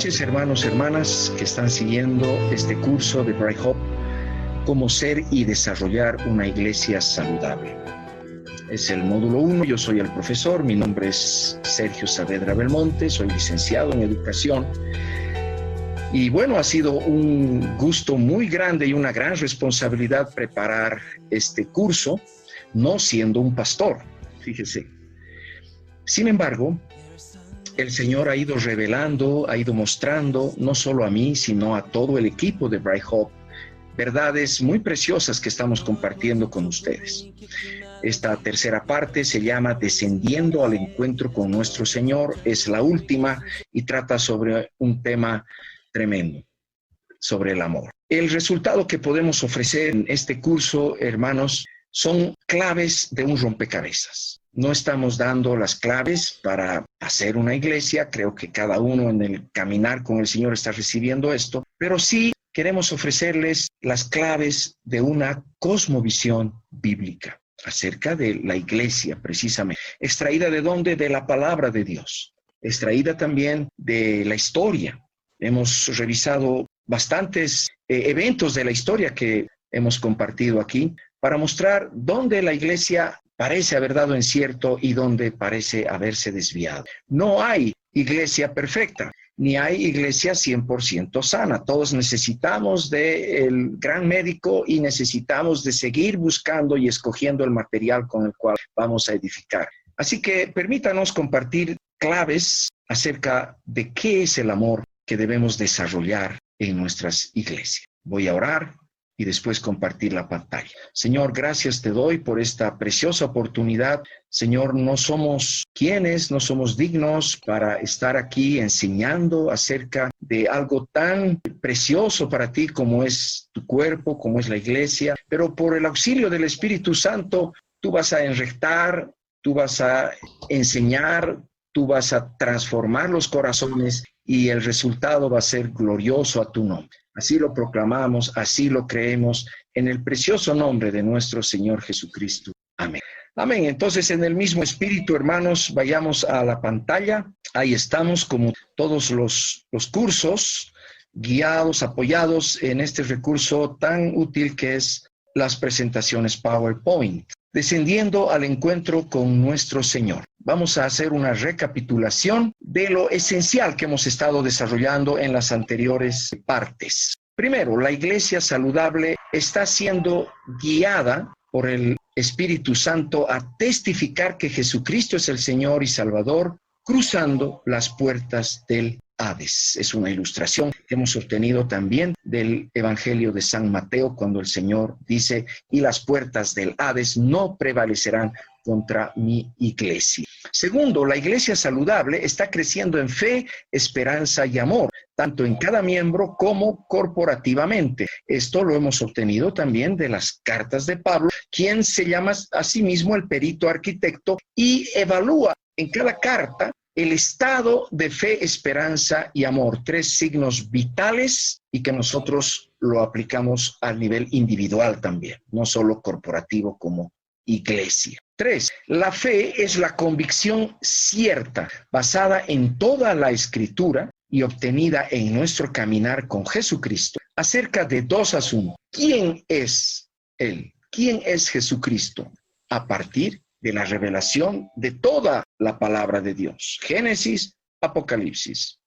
noches, hermanos, hermanas que están siguiendo este curso de Bright Hope, cómo ser y desarrollar una iglesia saludable. Es el módulo 1, yo soy el profesor, mi nombre es Sergio Saavedra Belmonte, soy licenciado en educación. Y bueno, ha sido un gusto muy grande y una gran responsabilidad preparar este curso, no siendo un pastor, fíjese. Sin embargo, el Señor ha ido revelando, ha ido mostrando, no solo a mí, sino a todo el equipo de Bright Hope, verdades muy preciosas que estamos compartiendo con ustedes. Esta tercera parte se llama Descendiendo al Encuentro con Nuestro Señor, es la última y trata sobre un tema tremendo, sobre el amor. El resultado que podemos ofrecer en este curso, hermanos, son claves de un rompecabezas. No estamos dando las claves para hacer una iglesia, creo que cada uno en el caminar con el Señor está recibiendo esto, pero sí queremos ofrecerles las claves de una cosmovisión bíblica acerca de la iglesia, precisamente. ¿Extraída de dónde? De la palabra de Dios. Extraída también de la historia. Hemos revisado bastantes eventos de la historia que hemos compartido aquí para mostrar dónde la iglesia parece haber dado encierto y dónde parece haberse desviado. No hay iglesia perfecta, ni hay iglesia 100% sana. Todos necesitamos del gran médico y necesitamos de seguir buscando y escogiendo el material con el cual vamos a edificar. Así que permítanos compartir claves acerca de qué es el amor que debemos desarrollar en nuestras iglesias. Voy a orar y después compartir la pantalla. Señor, gracias te doy por esta preciosa oportunidad. Señor, no somos quienes, no somos dignos para estar aquí enseñando acerca de algo tan precioso para ti como es tu cuerpo, como es la iglesia, pero por el auxilio del Espíritu Santo, tú vas a enrectar, tú vas a enseñar, tú vas a transformar los corazones y el resultado va a ser glorioso a tu nombre. Así lo proclamamos, así lo creemos, en el precioso nombre de nuestro Señor Jesucristo. Amén. Amén. Entonces, en el mismo espíritu, hermanos, vayamos a la pantalla. Ahí estamos, como todos los cursos, guiados, apoyados en este recurso tan útil que es las presentaciones PowerPoint. Descendiendo al encuentro con nuestro Señor. Vamos a hacer una recapitulación de lo esencial que hemos estado desarrollando en las anteriores partes. Primero, la iglesia saludable está siendo guiada por el Espíritu Santo a testificar que Jesucristo es el Señor y Salvador, cruzando las puertas del Hades. Es una ilustración que hemos obtenido también del Evangelio de San Mateo, cuando el Señor dice, y las puertas del Hades no prevalecerán contra mi iglesia. Segundo, la iglesia saludable está creciendo en fe, esperanza y amor, tanto en cada miembro como corporativamente. Esto lo hemos obtenido también de las cartas de Pablo, quien se llama a sí mismo el perito arquitecto y evalúa en cada carta el estado de fe, esperanza y amor, 3 signos vitales y que nosotros lo aplicamos a nivel individual también, no solo corporativo como iglesia. 3. La fe es la convicción cierta, basada en toda la Escritura y obtenida en nuestro caminar con Jesucristo, acerca de 2 asuntos. ¿Quién es Él? ¿Quién es Jesucristo? A partir de la revelación de toda la palabra de Dios. Génesis, Apocalipsis.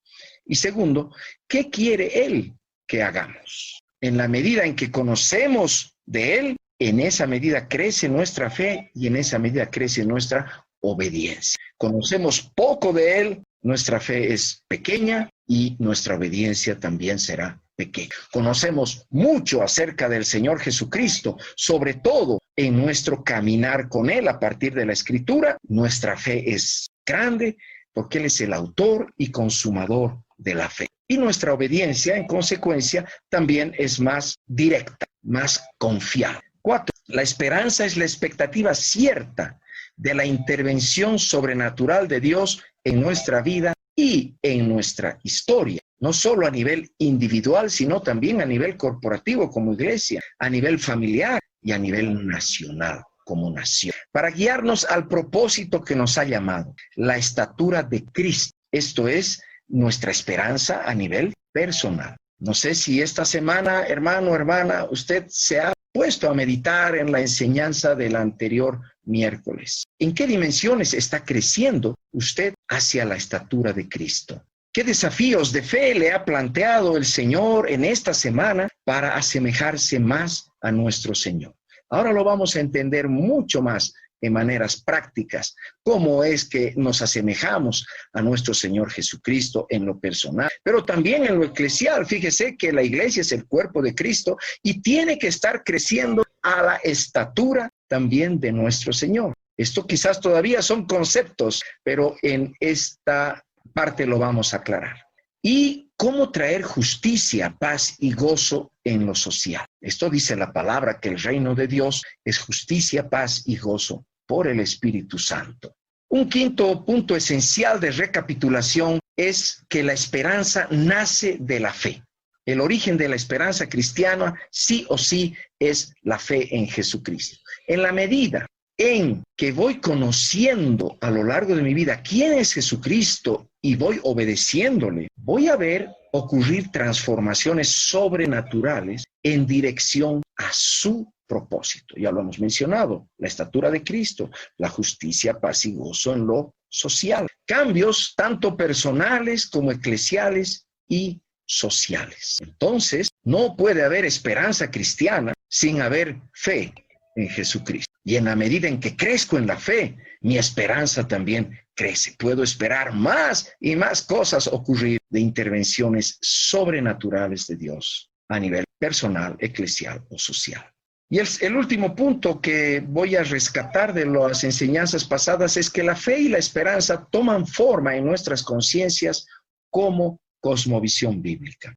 Y segundo, ¿qué quiere Él que hagamos? En la medida en que conocemos de Él, en esa medida crece nuestra fe y en esa medida crece nuestra obediencia. Conocemos poco de Él, nuestra fe es pequeña y nuestra obediencia también será pequeña. Conocemos mucho acerca del Señor Jesucristo, sobre todo en nuestro caminar con Él a partir de la Escritura. Nuestra fe es grande porque Él es el autor y consumador de la fe. Y nuestra obediencia, en consecuencia, también es más directa, más confiable. 4. La esperanza es la expectativa cierta de la intervención sobrenatural de Dios en nuestra vida y en nuestra historia. No solo a nivel individual, sino también a nivel corporativo como iglesia, a nivel familiar y a nivel nacional como nación. Para guiarnos al propósito que nos ha llamado, la estatura de Cristo. Esto es nuestra esperanza a nivel personal. No sé si esta semana, hermano, hermana, usted se ha puesto a meditar en la enseñanza del anterior miércoles. ¿En qué dimensiones está creciendo usted hacia la estatura de Cristo? ¿Qué desafíos de fe le ha planteado el Señor en esta semana para asemejarse más a nuestro Señor? Ahora lo vamos a entender mucho más de maneras prácticas, cómo es que nos asemejamos a nuestro Señor Jesucristo en lo personal, pero también en lo eclesial. Fíjese que la iglesia es el cuerpo de Cristo y tiene que estar creciendo a la estatura también de nuestro Señor. Esto quizás todavía son conceptos, pero en esta parte lo vamos a aclarar. Y cómo traer justicia, paz y gozo en lo social. Esto dice la palabra, que el reino de Dios es justicia, paz y gozo por el Espíritu Santo. Un quinto punto esencial de recapitulación es que la esperanza nace de la fe. El origen de la esperanza cristiana sí o sí es la fe en Jesucristo. En la medida en que voy conociendo a lo largo de mi vida quién es Jesucristo y voy obedeciéndole, voy a ver ocurrir transformaciones sobrenaturales en dirección a su propósito. Ya lo hemos mencionado, la estatura de Cristo, la justicia, paz y gozo en lo social. Cambios tanto personales como eclesiales y sociales. Entonces, no puede haber esperanza cristiana sin haber fe en Jesucristo. Y en la medida en que crezco en la fe, mi esperanza también crece. Puedo esperar más y más cosas ocurrir de intervenciones sobrenaturales de Dios a nivel personal, eclesial o social. Y el último punto que voy a rescatar de las enseñanzas pasadas es que la fe y la esperanza toman forma en nuestras conciencias como cosmovisión bíblica.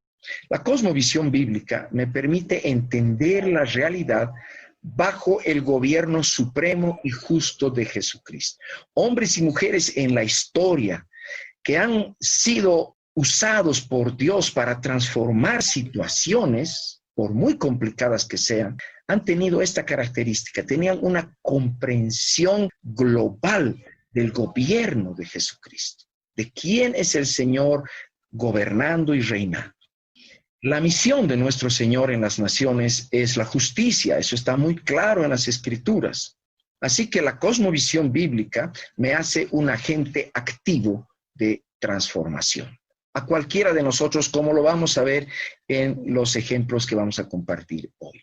La cosmovisión bíblica me permite entender la realidad bajo el gobierno supremo y justo de Jesucristo. Hombres y mujeres en la historia que han sido usados por Dios para transformar situaciones, por muy complicadas que sean, han tenido esta característica, tenían una comprensión global del gobierno de Jesucristo, de quién es el Señor gobernando y reinando. La misión de nuestro Señor en las naciones es la justicia, eso está muy claro en las Escrituras. Así que la cosmovisión bíblica me hace un agente activo de transformación. A cualquiera de nosotros, como lo vamos a ver en los ejemplos que vamos a compartir hoy.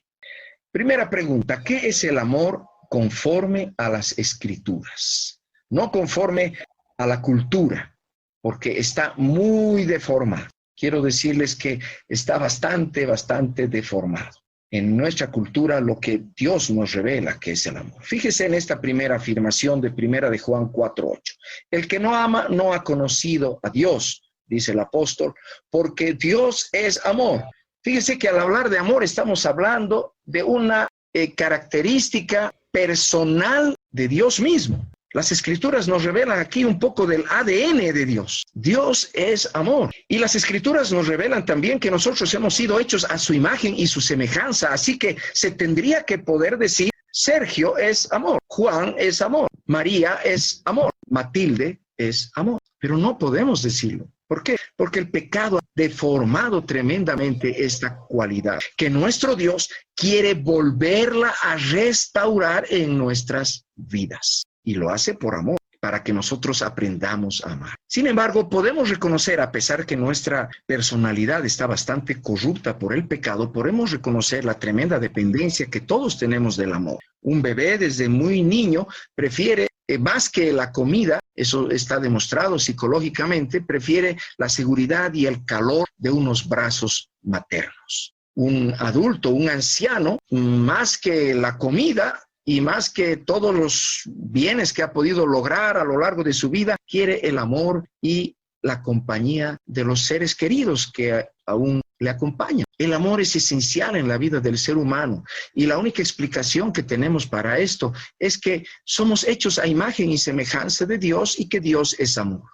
Primera pregunta, ¿qué es el amor conforme a las Escrituras? No conforme a la cultura, porque está muy deformado. Quiero decirles que está bastante deformado. En nuestra cultura, lo que Dios nos revela que es el amor. Fíjese en esta primera afirmación de Primera de Juan 4:8. El que no ama no ha conocido a Dios, dice el apóstol, porque Dios es amor. Fíjese que al hablar de amor estamos hablando de una característica personal de Dios mismo. Las Escrituras nos revelan aquí un poco del ADN de Dios. Dios es amor. Y las Escrituras nos revelan también que nosotros hemos sido hechos a su imagen y su semejanza. Así que se tendría que poder decir, Sergio es amor, Juan es amor, María es amor, Matilde es amor. Pero no podemos decirlo. ¿Por qué? Porque el pecado ha deformado tremendamente esta cualidad, que nuestro Dios quiere volverla a restaurar en nuestras vidas. Y lo hace por amor, para que nosotros aprendamos a amar. Sin embargo, podemos reconocer, a pesar que nuestra personalidad está bastante corrupta por el pecado, podemos reconocer la tremenda dependencia que todos tenemos del amor. Un bebé desde muy niño prefiere, más que la comida, eso está demostrado psicológicamente, prefiere la seguridad y el calor de unos brazos maternos. Un adulto, un anciano, más que la comida, y más que todos los bienes que ha podido lograr a lo largo de su vida, quiere el amor y la compañía de los seres queridos que aún le acompañan. El amor es esencial en la vida del ser humano y la única explicación que tenemos para esto es que somos hechos a imagen y semejanza de Dios y que Dios es amor.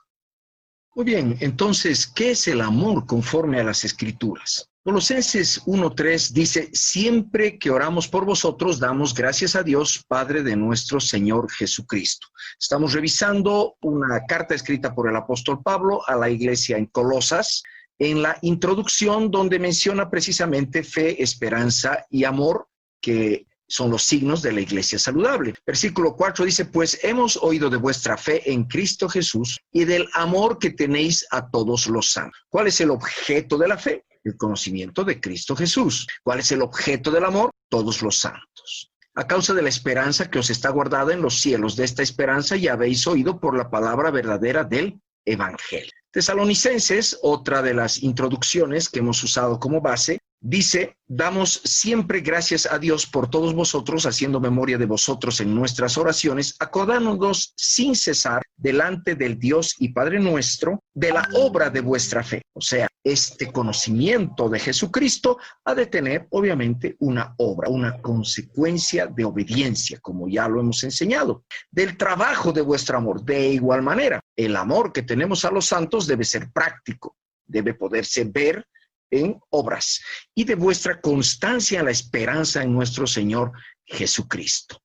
Muy bien, entonces, ¿qué es el amor conforme a las Escrituras? Colosenses 1:3 dice, siempre que oramos por vosotros, damos gracias a Dios, Padre de nuestro Señor Jesucristo. Estamos revisando una carta escrita por el apóstol Pablo a la iglesia en Colosas, en la introducción donde menciona precisamente fe, esperanza y amor, que son los signos de la iglesia saludable. Versículo 4 dice, pues hemos oído de vuestra fe en Cristo Jesús y del amor que tenéis a todos los santos. ¿Cuál es el objeto de la fe? El conocimiento de Cristo Jesús. ¿Cuál es el objeto del amor? Todos los santos. A causa de la esperanza que os está guardada en los cielos, de esta esperanza ya habéis oído por la palabra verdadera del Evangelio. Tesalonicenses, otra de las introducciones que hemos usado como base, dice, damos siempre gracias a Dios por todos vosotros, haciendo memoria de vosotros en nuestras oraciones, acordándonos sin cesar delante del Dios y Padre nuestro de la obra de vuestra fe. O sea, este conocimiento de Jesucristo ha de tener, obviamente, una obra, una consecuencia de obediencia, como ya lo hemos enseñado. Del trabajo de vuestro amor, de igual manera, el amor que tenemos a los santos debe ser práctico, debe poderse ver en obras, y de vuestra constancia en la esperanza en nuestro Señor Jesucristo.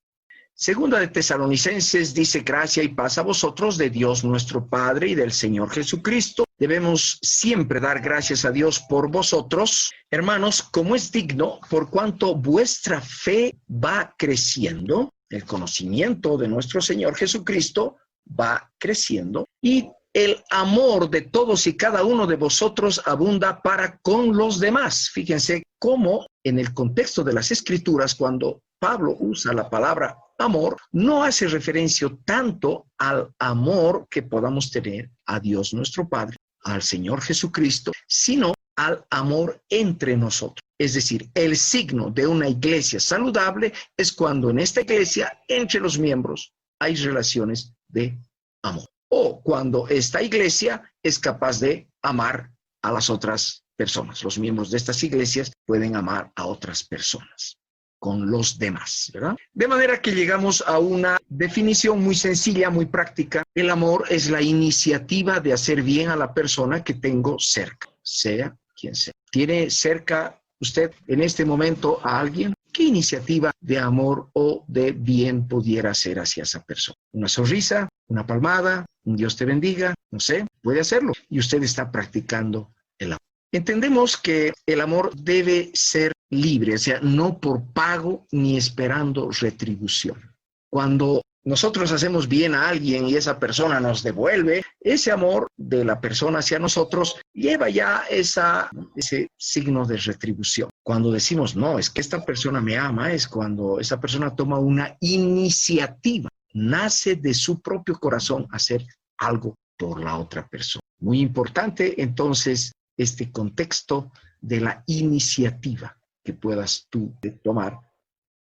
Segunda de Tesalonicenses dice, gracia y paz a vosotros de Dios nuestro Padre y del Señor Jesucristo. Debemos siempre dar gracias a Dios por vosotros, hermanos, como es digno, por cuanto vuestra fe va creciendo, el conocimiento de nuestro Señor Jesucristo va creciendo, y el amor de todos y cada uno de vosotros abunda para con los demás. Fíjense cómo en el contexto de las Escrituras, cuando Pablo usa la palabra amor, no hace referencia tanto al amor que podamos tener a Dios nuestro Padre, al Señor Jesucristo, sino al amor entre nosotros. Es decir, el signo de una iglesia saludable es cuando en esta iglesia, entre los miembros, hay relaciones de amor. O cuando esta iglesia es capaz de amar a las otras personas. Los miembros de estas iglesias pueden amar a otras personas con los demás, ¿verdad? De manera que llegamos a una definición muy sencilla, muy práctica. El amor es la iniciativa de hacer bien a la persona que tengo cerca, sea quien sea. ¿Tiene cerca usted en este momento a alguien? ¿Qué iniciativa de amor o de bien pudiera hacer hacia esa persona? Una sonrisa, una palmada, un Dios te bendiga, no sé, puede hacerlo. Y usted está practicando el amor. Entendemos que el amor debe ser libre, o sea, no por pago ni esperando retribución. Cuando nosotros hacemos bien a alguien y esa persona nos devuelve, ese amor de la persona hacia nosotros lleva ya ese signo de retribución. Cuando decimos, no, es que esta persona me ama, es cuando esa persona toma una iniciativa, nace de su propio corazón hacer algo por la otra persona. Muy importante, entonces, este contexto de la iniciativa que puedas tú tomar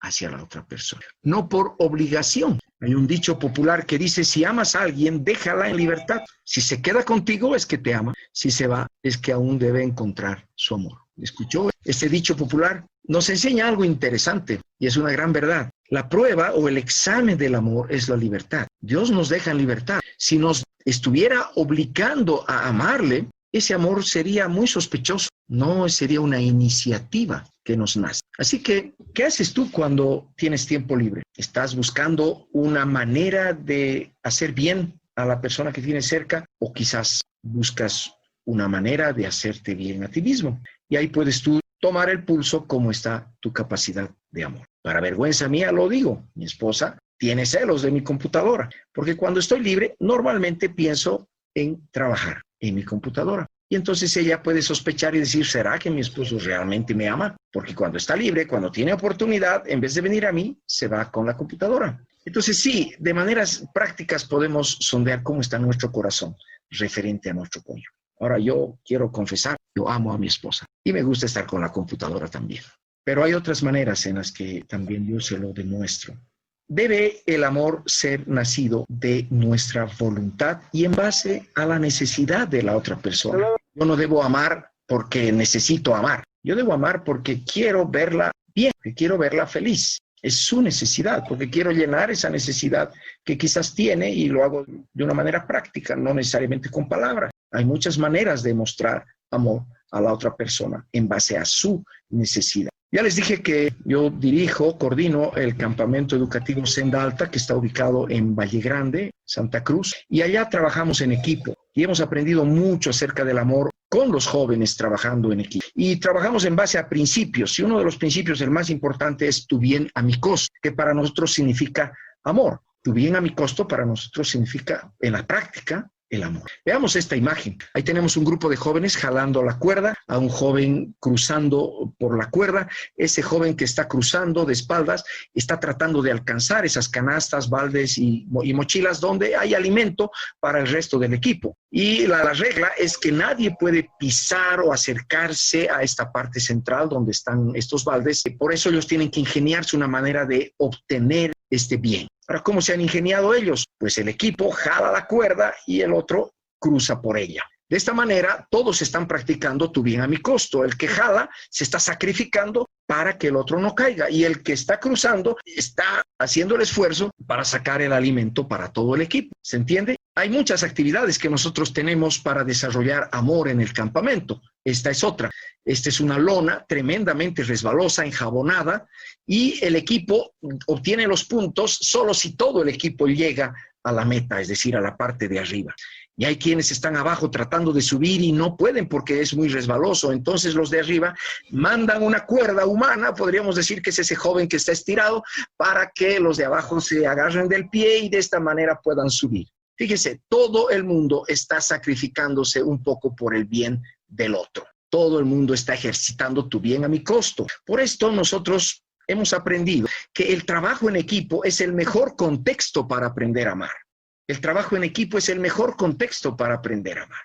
hacia la otra persona. No por obligación. Hay un dicho popular que dice, si amas a alguien, déjala en libertad. Si se queda contigo, es que te ama. Si se va, es que aún debe encontrar su amor. ¿Escuchó? Este dicho popular nos enseña algo interesante y es una gran verdad. La prueba o el examen del amor es la libertad. Dios nos deja en libertad. Si nos estuviera obligando a amarle, ese amor sería muy sospechoso. No sería una iniciativa que nos nace. Así que, ¿qué haces tú cuando tienes tiempo libre? ¿Estás buscando una manera de hacer bien a la persona que tienes cerca? ¿O quizás buscas una manera de hacerte bien a ti mismo? Y ahí puedes tú tomar el pulso cómo está tu capacidad de amor. Para vergüenza mía lo digo, mi esposa tiene celos de mi computadora, porque cuando estoy libre normalmente pienso en trabajar en mi computadora. Y entonces ella puede sospechar y decir, ¿será que mi esposo realmente me ama? Porque cuando está libre, cuando tiene oportunidad, en vez de venir a mí, se va con la computadora. Entonces sí, de maneras prácticas podemos sondear cómo está nuestro corazón referente a nuestro cónyuge. Ahora yo quiero confesar, yo amo a mi esposa y me gusta estar con la computadora también. Pero hay otras maneras en las que también yo se lo demuestro. Debe el amor ser nacido de nuestra voluntad y en base a la necesidad de la otra persona. Yo no debo amar porque necesito amar. Yo debo amar porque quiero verla bien, porque quiero verla feliz. Es su necesidad, porque quiero llenar esa necesidad que quizás tiene y lo hago de una manera práctica, no necesariamente con palabras. Hay muchas maneras de mostrar amor a la otra persona en base a su necesidad. Ya les dije que yo coordino el campamento educativo Senda Alta, que está ubicado en Valle Grande, Santa Cruz, y allá trabajamos en equipo y hemos aprendido mucho acerca del amor con los jóvenes trabajando en equipo. Y trabajamos en base a principios, y uno de los principios, el más importante, es tu bien a mi costo, que para nosotros significa amor. Tu bien a mi costo para nosotros significa, en la práctica, el amor. Veamos esta imagen. Ahí tenemos un grupo de jóvenes jalando la cuerda, a un joven cruzando por la cuerda. Ese joven que está cruzando de espaldas está tratando de alcanzar esas canastas, baldes y mochilas donde hay alimento para el resto del equipo. Y la regla es que nadie puede pisar o acercarse a esta parte central donde están estos baldes. Por eso ellos tienen que ingeniarse una manera de obtener este bien. Ahora, ¿cómo se han ingeniado ellos? Pues el equipo jala la cuerda y el otro cruza por ella. De esta manera, todos están practicando tu bien a mi costo. El que jala se está sacrificando para que el otro no caiga, y el que está cruzando está haciendo el esfuerzo para sacar el alimento para todo el equipo. ¿Se entiende? Hay muchas actividades que nosotros tenemos para desarrollar amor en el campamento. Esta es otra. Esta es una lona tremendamente resbalosa, enjabonada, y el equipo obtiene los puntos solo si todo el equipo llega a la meta, es decir, a la parte de arriba. Y hay quienes están abajo tratando de subir y no pueden porque es muy resbaloso. Entonces los de arriba mandan una cuerda humana, podríamos decir que es ese joven que está estirado, para que los de abajo se agarren del pie y de esta manera puedan subir. Fíjese, todo el mundo está sacrificándose un poco por el bien del otro. Todo el mundo está ejercitando tu bien a mi costo. Por esto nosotros hemos aprendido que el trabajo en equipo es el mejor contexto para aprender a amar. El trabajo en equipo es el mejor contexto para aprender a amar.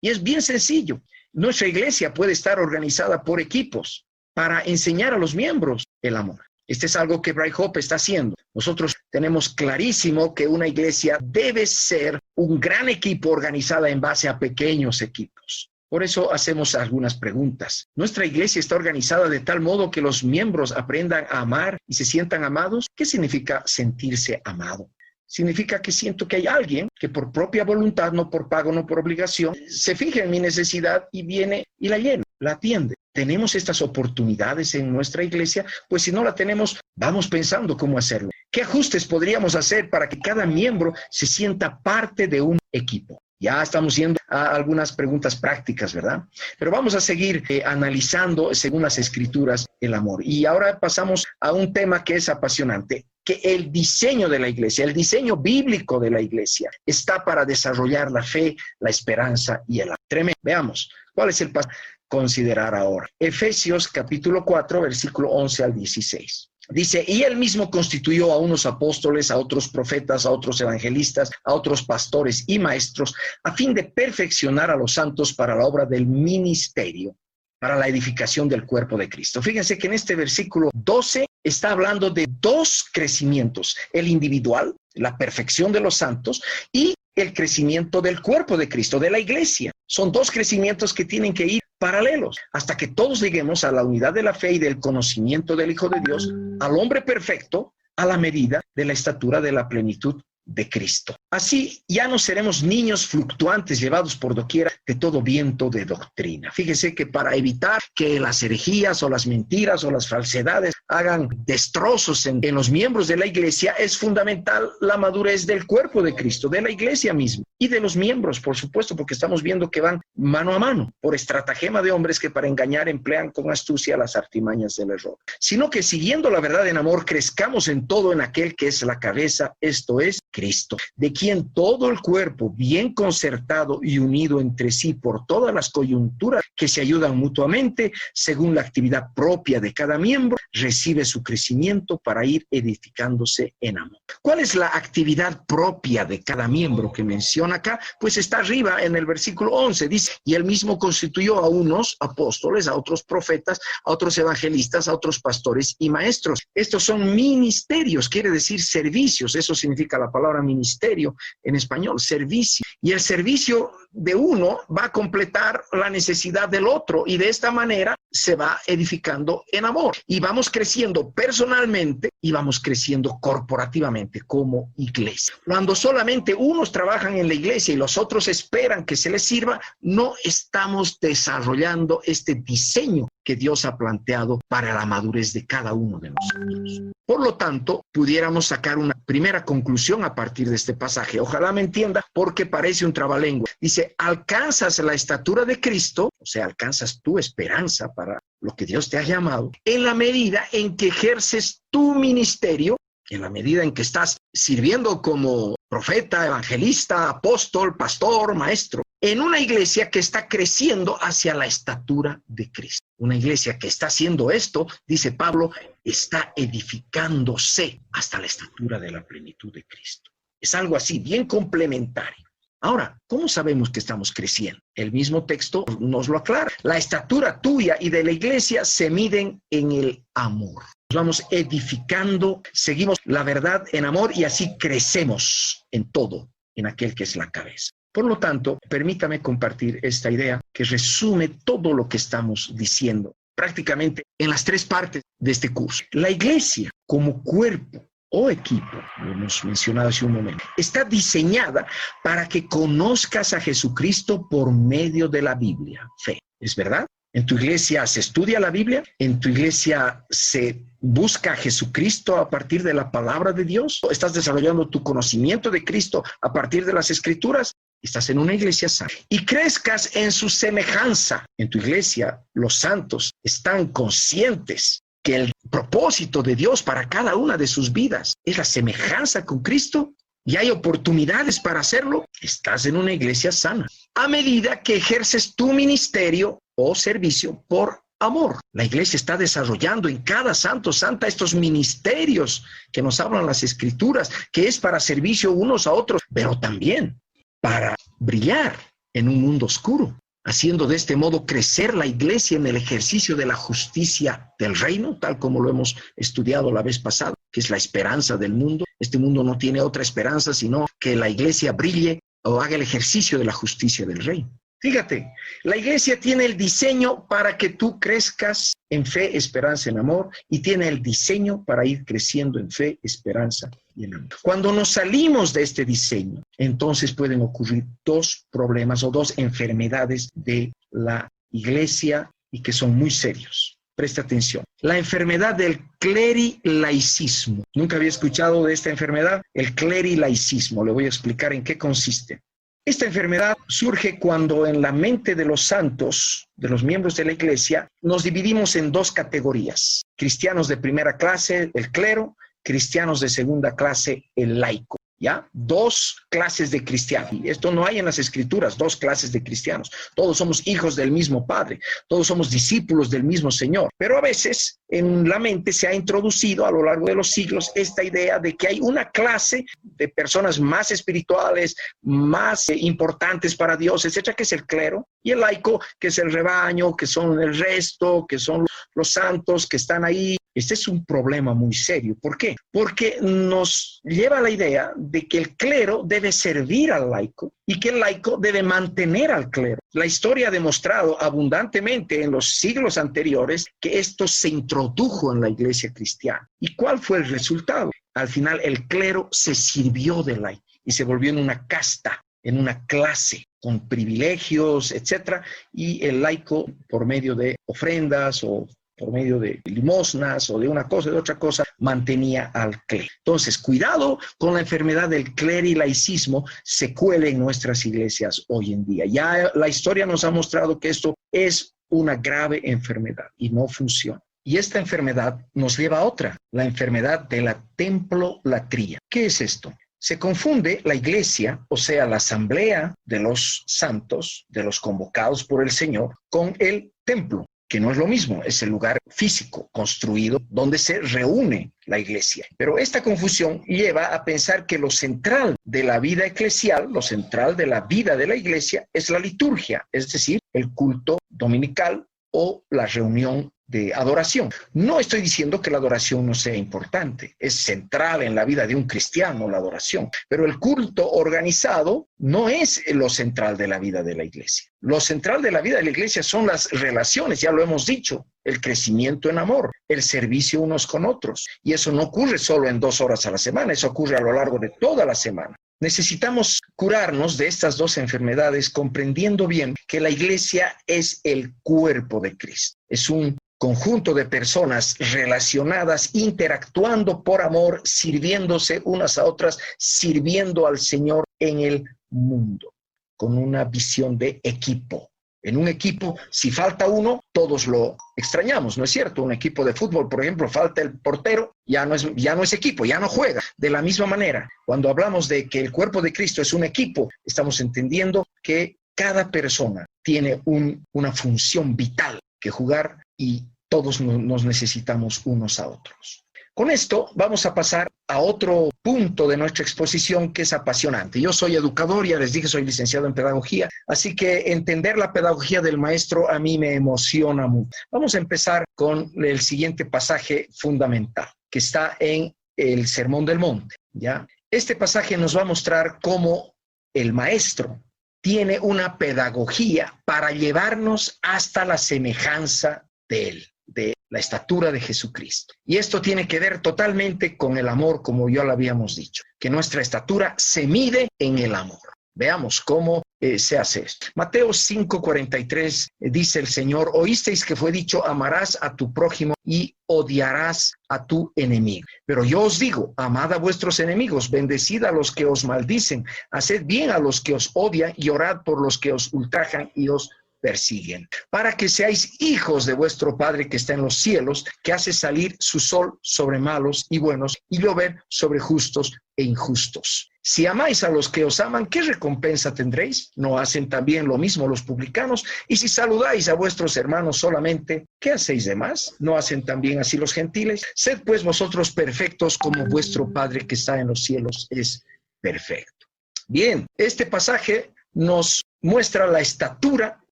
Y es bien sencillo. Nuestra iglesia puede estar organizada por equipos para enseñar a los miembros el amor. Este es algo que Bright Hope está haciendo. Nosotros tenemos clarísimo que una iglesia debe ser un gran equipo organizada en base a pequeños equipos. Por eso hacemos algunas preguntas. ¿Nuestra iglesia está organizada de tal modo que los miembros aprendan a amar y se sientan amados? ¿Qué significa sentirse amado? Significa que siento que hay alguien que por propia voluntad, no por pago, no por obligación, se fija en mi necesidad y viene y la llena, la atiende. ¿Tenemos estas oportunidades en nuestra iglesia? Pues si no la tenemos, vamos pensando cómo hacerlo. ¿Qué ajustes podríamos hacer para que cada miembro se sienta parte de un equipo? Ya estamos yendo a algunas preguntas prácticas, ¿verdad? Pero vamos a seguir analizando, según las Escrituras, el amor. Y ahora pasamos a un tema que es apasionante, que el diseño de la iglesia, el diseño bíblico de la iglesia, está para desarrollar la fe, la esperanza y el amor. Tremendo. Veamos, ¿cuál es el paso a considerar ahora? Efesios capítulo 4, versículo 11 al 16. Dice, y él mismo constituyó a unos apóstoles, a otros profetas, a otros evangelistas, a otros pastores y maestros, a fin de perfeccionar a los santos para la obra del ministerio, para la edificación del cuerpo de Cristo. Fíjense que en este versículo 12 está hablando de dos crecimientos, el individual, la perfección de los santos, y el crecimiento del cuerpo de Cristo, de la iglesia. Son dos crecimientos que tienen que ir paralelos, hasta que todos lleguemos a la unidad de la fe y del conocimiento del Hijo de Dios, al hombre perfecto, a la medida de la estatura de la plenitud de Cristo. Así ya no seremos niños fluctuantes llevados por doquiera de todo viento de doctrina. Fíjese que para evitar que las herejías o las mentiras o las falsedades hagan destrozos en los miembros de la iglesia, es fundamental la madurez del cuerpo de Cristo, de la iglesia misma y de los miembros, por supuesto, porque estamos viendo que van mano a mano por estratagema de hombres que para engañar emplean con astucia las artimañas del error. Sino que siguiendo la verdad en amor, crezcamos en todo en aquel que es la cabeza, esto es Cristo, de quien todo el cuerpo, bien concertado y unido entre sí por todas las coyunturas que se ayudan mutuamente, según la actividad propia de cada miembro, recibe su crecimiento para ir edificándose en amor. ¿Cuál es la actividad propia de cada miembro que menciona acá? Pues está arriba en el versículo 11, dice, y él mismo constituyó a unos apóstoles, a otros profetas, a otros evangelistas, a otros pastores y maestros. Estos son ministerios, quiere decir servicios, eso significa la palabra ministerio en español, servicio. Y el servicio de uno va a completar la necesidad del otro y de esta manera se va edificando en amor. Y vamos creciendo creciendo personalmente y vamos creciendo corporativamente como iglesia. Cuando solamente unos trabajan en la iglesia y los otros esperan que se les sirva, no estamos desarrollando este diseño que Dios ha planteado para la madurez de cada uno de nosotros. Por lo tanto, pudiéramos sacar una primera conclusión a partir de este pasaje. Ojalá me entienda, porque parece un trabalengua. Dice, alcanzas la estatura de Cristo, o sea, alcanzas tu esperanza para lo que Dios te ha llamado, en la medida en que ejerces tu ministerio, en la medida en que estás sirviendo como profeta, evangelista, apóstol, pastor, maestro, en una iglesia que está creciendo hacia la estatura de Cristo. Una iglesia que está haciendo esto, dice Pablo, está edificándose hasta la estatura de la plenitud de Cristo. Es algo así, bien complementario. Ahora, ¿cómo sabemos que estamos creciendo? El mismo texto nos lo aclara. La estatura tuya y de la iglesia se miden en el amor. Nos vamos edificando, seguimos la verdad en amor y así crecemos en todo, en aquel que es la cabeza. Por lo tanto, permítame compartir esta idea que resume todo lo que estamos diciendo prácticamente en las tres partes de este curso. La iglesia como cuerpo o equipo, lo hemos mencionado hace un momento, está diseñada para que conozcas a Jesucristo por medio de la Biblia, fe. ¿Es verdad? ¿En tu iglesia se estudia la Biblia? ¿En tu iglesia se busca a Jesucristo a partir de la palabra de Dios? ¿Estás desarrollando tu conocimiento de Cristo a partir de las Escrituras? Estás en una iglesia sana. Y crezcas en su semejanza. En tu iglesia, los santos están conscientes que el propósito de Dios para cada una de sus vidas es la semejanza con Cristo y hay oportunidades para hacerlo. Estás en una iglesia sana. A medida que ejerces tu ministerio o servicio por amor. La iglesia está desarrollando en cada santo, santa, estos ministerios que nos hablan las Escrituras, que es para servicio unos a otros, pero también para brillar en un mundo oscuro, haciendo de este modo crecer la iglesia en el ejercicio de la justicia del reino, tal como lo hemos estudiado la vez pasada, que es la esperanza del mundo. Este mundo no tiene otra esperanza sino que la iglesia brille o haga el ejercicio de la justicia del reino. Fíjate, la iglesia tiene el diseño para que tú crezcas en fe, esperanza, en amor, y tiene el diseño para ir creciendo en fe, esperanza y en amor. Cuando nos salimos de este diseño, entonces pueden ocurrir dos problemas o dos enfermedades de la iglesia y que son muy serios. Presta atención. La enfermedad del clerilaicismo. ¿Nunca había escuchado de esta enfermedad? El clerilaicismo. Le voy a explicar en qué consiste. Esta enfermedad surge cuando en la mente de los santos, de los miembros de la iglesia, nos dividimos en dos categorías. Cristianos de primera clase, el clero; cristianos de segunda clase, el laico. ¿Ya? Dos clases de cristianos. Esto no hay en las Escrituras, dos clases de cristianos. Todos somos hijos del mismo Padre, todos somos discípulos del mismo Señor. Pero a veces en la mente se ha introducido a lo largo de los siglos esta idea de que hay una clase de personas más espirituales, más importantes para Dios, etcétera, que es el clero, y el laico, que es el rebaño, que son el resto, que son los santos que están ahí. Este es un problema muy serio. ¿Por qué? Porque nos lleva a la idea de que el clero debe servir al laico y que el laico debe mantener al clero. La historia ha demostrado abundantemente en los siglos anteriores que esto se introdujo en la iglesia cristiana. ¿Y cuál fue el resultado? Al final el clero se sirvió del laico y se volvió en una casta, en una clase con privilegios, etcétera, y el laico, por medio de ofrendas o por medio de limosnas o de una cosa, de otra cosa, mantenía al clero. Entonces, cuidado con la enfermedad del clerilaicismo, se cuele en nuestras iglesias hoy en día. Ya la historia nos ha mostrado que esto es una grave enfermedad y no funciona. Y esta enfermedad nos lleva a otra, la enfermedad de la templolatría. ¿Qué es esto? Se confunde la iglesia, o sea, la asamblea de los santos, de los convocados por el Señor, con el templo, que no es lo mismo, es el lugar físico construido donde se reúne la iglesia. Pero esta confusión lleva a pensar que lo central de la vida eclesial, lo central de la vida de la iglesia es la liturgia, es decir, el culto dominical o la reunión de adoración. No estoy diciendo que la adoración no sea importante, es central en la vida de un cristiano la adoración, pero el culto organizado no es lo central de la vida de la iglesia. Lo central de la vida de la iglesia son las relaciones, ya lo hemos dicho, el crecimiento en amor, el servicio unos con otros. Y eso no ocurre solo en 2 horas a la semana, eso ocurre a lo largo de toda la semana. Necesitamos curarnos de estas 2 enfermedades comprendiendo bien que la iglesia es el cuerpo de Cristo. Es un conjunto de personas relacionadas, interactuando por amor, sirviéndose unas a otras, sirviendo al Señor en el mundo, con una visión de equipo. En un equipo, si falta uno, todos lo extrañamos, ¿no es cierto? Un equipo de fútbol, por ejemplo, falta el portero, ya no es equipo, ya no juega. De la misma manera, cuando hablamos de que el cuerpo de Cristo es un equipo, estamos entendiendo que cada persona tiene una función vital que jugar y todos nos necesitamos unos a otros. Con esto vamos a pasar a otro punto de nuestra exposición que es apasionante. Yo soy educador, ya les dije, soy licenciado en pedagogía, así que entender la pedagogía del maestro a mí me emociona mucho. Vamos a empezar con el siguiente pasaje fundamental, que está en el Sermón del Monte, ¿ya? Este pasaje nos va a mostrar cómo el maestro tiene una pedagogía para llevarnos hasta la semejanza de él, de la estatura de Jesucristo. Y esto tiene que ver totalmente con el amor, como ya lo habíamos dicho, que nuestra estatura se mide en el amor. Veamos cómo se hace esto. Mateo 5:43 dice el Señor: oísteis que fue dicho, amarás a tu prójimo y odiarás a tu enemigo. Pero yo os digo, amad a vuestros enemigos, bendecid a los que os maldicen, haced bien a los que os odian y orad por los que os ultrajan y os persiguen, para que seáis hijos de vuestro Padre que está en los cielos, que hace salir su sol sobre malos y buenos y llover sobre justos e injustos. Si amáis a los que os aman, ¿qué recompensa tendréis? ¿No hacen también lo mismo los publicanos? Y si saludáis a vuestros hermanos solamente, ¿qué hacéis de más? ¿No hacen también así los gentiles? Sed pues vosotros perfectos como vuestro Padre que está en los cielos es perfecto. Bien, este pasaje nos muestra la estatura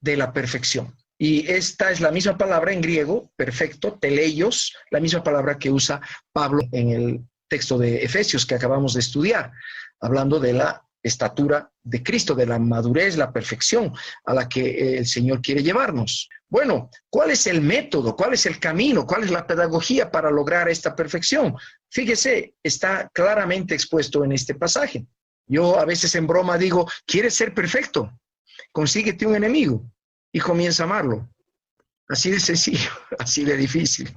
de la perfección. Y esta es la misma palabra en griego, perfecto, teleios, la misma palabra que usa Pablo en el texto de Efesios que acabamos de estudiar, hablando de la estatura de Cristo, de la madurez, la perfección a la que el Señor quiere llevarnos. Bueno, ¿cuál es el método? ¿Cuál es el camino? ¿Cuál es la pedagogía para lograr esta perfección? Fíjese, está claramente expuesto en este pasaje. Yo a veces en broma digo, ¿quieres ser perfecto? Consíguete un enemigo y comienza a amarlo. Así de sencillo, así de difícil.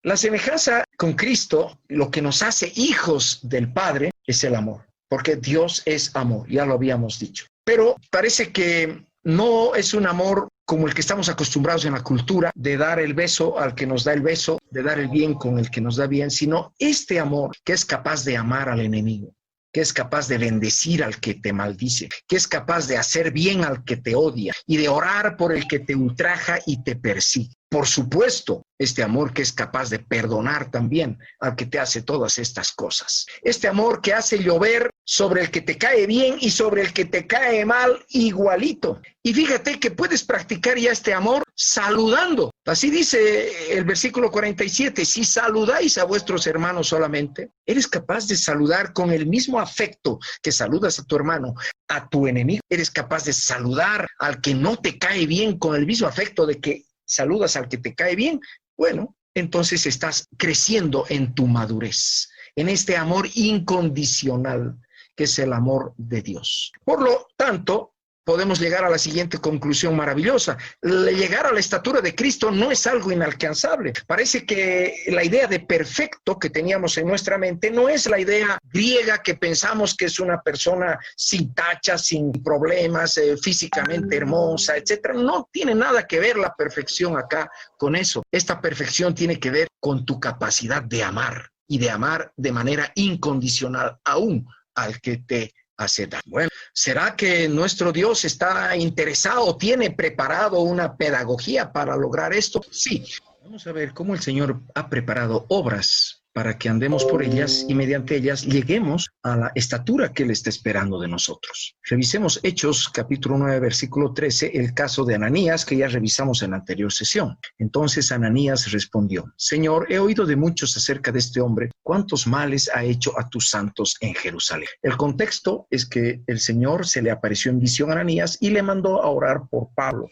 La semejanza con Cristo, lo que nos hace hijos del Padre, es el amor, porque Dios es amor, ya lo habíamos dicho. Pero parece que no es un amor como el que estamos acostumbrados en la cultura, de dar el beso al que nos da el beso, de dar el bien con el que nos da bien, sino este amor que es capaz de amar al enemigo, que es capaz de bendecir al que te maldice, que es capaz de hacer bien al que te odia y de orar por el que te ultraja y te persigue. Por supuesto, este amor que es capaz de perdonar también al que te hace todas estas cosas. Este amor que hace llover sobre el que te cae bien y sobre el que te cae mal igualito. Y fíjate que puedes practicar ya este amor saludando. Así dice el versículo 47, si saludáis a vuestros hermanos solamente, eres capaz de saludar con el mismo afecto que saludas a tu hermano, a tu enemigo. Eres capaz de saludar al que no te cae bien con el mismo afecto de que saludas al que te cae bien. Bueno, entonces estás creciendo en tu madurez, en este amor incondicional que es el amor de Dios. Por lo tanto, podemos llegar a la siguiente conclusión maravillosa. Llegar a la estatura de Cristo no es algo inalcanzable. Parece que la idea de perfecto que teníamos en nuestra mente no es la idea griega que pensamos que es una persona sin tachas, sin problemas, físicamente hermosa, etc. No tiene nada que ver la perfección acá con eso. Esta perfección tiene que ver con tu capacidad de amar y de amar de manera incondicional aún al que te hace daño. Bueno, ¿será que nuestro Dios está interesado, tiene preparado una pedagogía para lograr esto? Sí. Vamos a ver cómo el Señor ha preparado obras para que andemos por ellas y mediante ellas lleguemos a la estatura que Él está esperando de nosotros. Revisemos Hechos capítulo 9, versículo 13, el caso de Ananías que ya revisamos en la anterior sesión. Entonces Ananías respondió: Señor, he oído de muchos acerca de este hombre, cuántos males ha hecho a tus santos en Jerusalén. El contexto es que el Señor se le apareció en visión a Ananías y le mandó a orar por Pablo,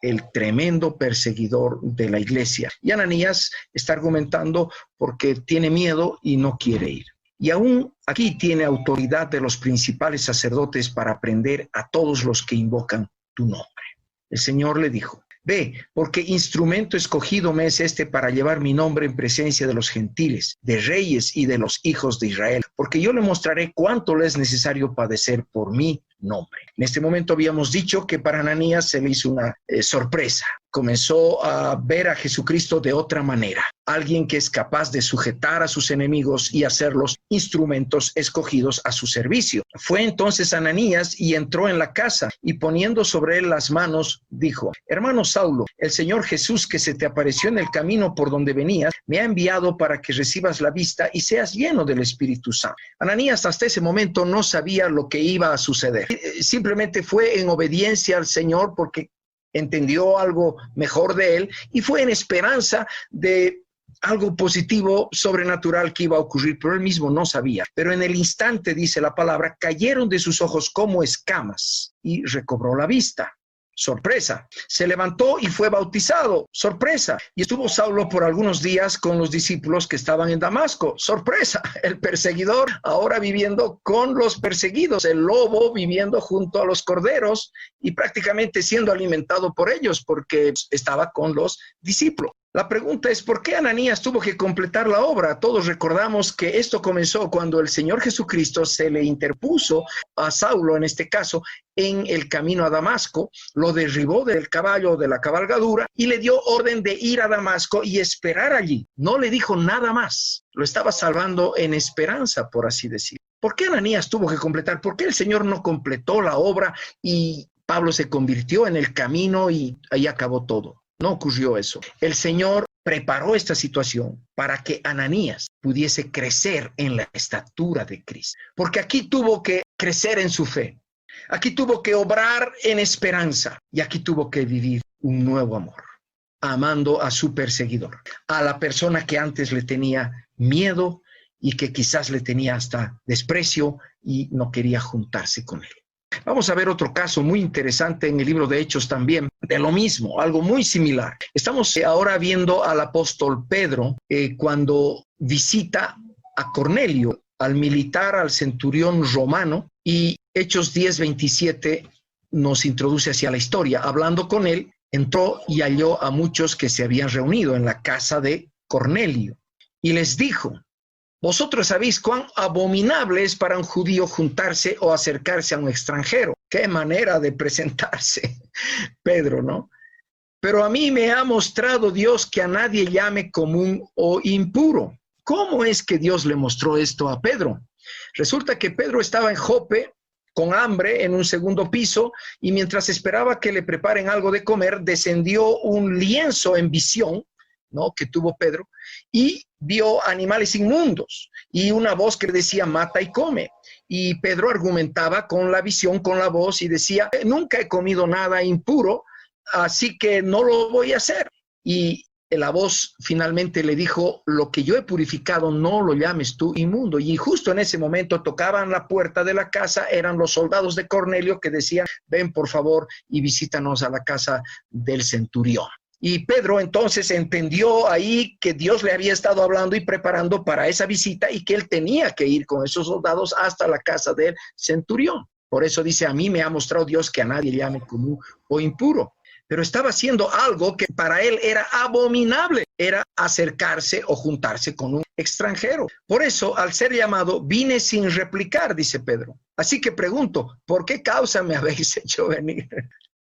el tremendo perseguidor de la iglesia. Y Ananías está argumentando porque tiene miedo y no quiere ir. Y aún aquí tiene autoridad de los principales sacerdotes para prender a todos los que invocan tu nombre. El Señor le dijo: Ve, porque instrumento escogido me es este para llevar mi nombre en presencia de los gentiles, de reyes y de los hijos de Israel, porque yo le mostraré cuánto le es necesario padecer por mi nombre. En este momento habíamos dicho que para Ananías se le hizo una sorpresa. Comenzó a ver a Jesucristo de otra manera. Alguien que es capaz de sujetar a sus enemigos y hacerlos instrumentos escogidos a su servicio. Fue entonces Ananías y entró en la casa y poniendo sobre él las manos, dijo: Hermano Saulo, el Señor Jesús que se te apareció en el camino por donde venías, me ha enviado para que recibas la vista y seas lleno del Espíritu Santo. Ananías hasta ese momento no sabía lo que iba a suceder. Simplemente fue en obediencia al Señor porque entendió algo mejor de él y fue en esperanza de algo positivo, sobrenatural que iba a ocurrir, pero él mismo no sabía. Pero en el instante, dice la palabra, cayeron de sus ojos como escamas y recobró la vista. Sorpresa. Se levantó y fue bautizado. Sorpresa. Y estuvo Saulo por algunos días con los discípulos que estaban en Damasco. Sorpresa. El perseguidor ahora viviendo con los perseguidos. El lobo viviendo junto a los corderos y prácticamente siendo alimentado por ellos porque estaba con los discípulos. La pregunta es, ¿por qué Ananías tuvo que completar la obra? Todos recordamos que esto comenzó cuando el Señor Jesucristo se le interpuso a Saulo, en este caso, en el camino a Damasco, lo derribó del caballo de la cabalgadura y le dio orden de ir a Damasco y esperar allí. No le dijo nada más. Lo estaba salvando en esperanza, por así decir. ¿Por qué Ananías tuvo que completar? ¿Por qué el Señor no completó la obra y Pablo se convirtió en el camino y ahí acabó todo? No ocurrió eso. El Señor preparó esta situación para que Ananías pudiese crecer en la estatura de Cristo. Porque aquí tuvo que crecer en su fe. Aquí tuvo que obrar en esperanza. Y aquí tuvo que vivir un nuevo amor, amando a su perseguidor, a la persona que antes le tenía miedo y que quizás le tenía hasta desprecio y no quería juntarse con él. Vamos a ver otro caso muy interesante en el libro de Hechos también, de lo mismo, algo muy similar. Estamos ahora viendo al apóstol Pedro cuando visita a Cornelio, al militar, al centurión romano, y Hechos 10:27 nos introduce hacia la historia. Hablando con él, entró y halló a muchos que se habían reunido en la casa de Cornelio y les dijo: vosotros sabéis cuán abominable es para un judío juntarse o acercarse a un extranjero. Qué manera de presentarse, Pedro, ¿no? Pero a mí me ha mostrado Dios que a nadie llame común o impuro. ¿Cómo es que Dios le mostró esto a Pedro? Resulta que Pedro estaba en Jope con hambre en un segundo piso y mientras esperaba que le preparen algo de comer, descendió un lienzo en visión, ¿no?, que tuvo Pedro, y vio animales inmundos y una voz que decía: mata y come. Y Pedro argumentaba con la visión, con la voz, y decía: nunca he comido nada impuro, así que no lo voy a hacer. Y la voz finalmente le dijo: lo que yo he purificado no lo llames tú inmundo. Y justo en ese momento tocaban la puerta de la casa, eran los soldados de Cornelio que decían: ven por favor y visítanos a la casa del centurión. Y Pedro entonces entendió ahí que Dios le había estado hablando y preparando para esa visita y que él tenía que ir con esos soldados hasta la casa del centurión. Por eso dice: a mí me ha mostrado Dios que a nadie llame común o impuro. Pero estaba haciendo algo que para él era abominable, era acercarse o juntarse con un extranjero. Por eso, al ser llamado, vine sin replicar, dice Pedro. Así que pregunto: ¿por qué causa me habéis hecho venir?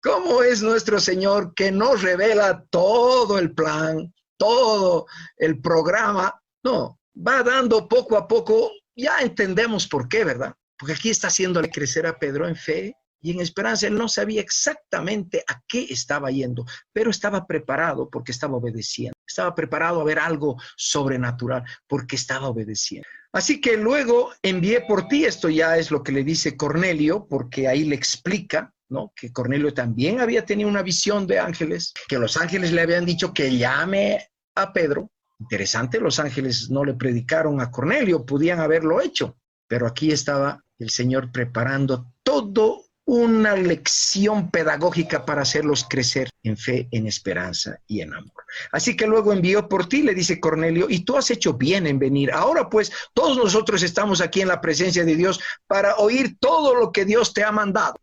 ¿Cómo es nuestro Señor que nos revela todo el plan, todo el programa? No, va dando poco a poco, ya entendemos por qué, ¿verdad? Porque aquí está haciéndole crecer a Pedro en fe y en esperanza. Él no sabía exactamente a qué estaba yendo, pero estaba preparado porque estaba obedeciendo. Estaba preparado a ver algo sobrenatural porque estaba obedeciendo. Así que luego envié por ti. Esto ya es lo que le dice Cornelio, porque ahí le explica, ¿no?, que Cornelio también había tenido una visión de ángeles, que los ángeles le habían dicho que llame a Pedro. Interesante, los ángeles no le predicaron a Cornelio, podían haberlo hecho, pero aquí estaba el Señor preparando todo una lección pedagógica para hacerlos crecer en fe, en esperanza y en amor. Así que luego envió por ti, le dice Cornelio, y tú has hecho bien en venir. Ahora pues todos nosotros estamos aquí en la presencia de Dios para oír todo lo que Dios te ha mandado.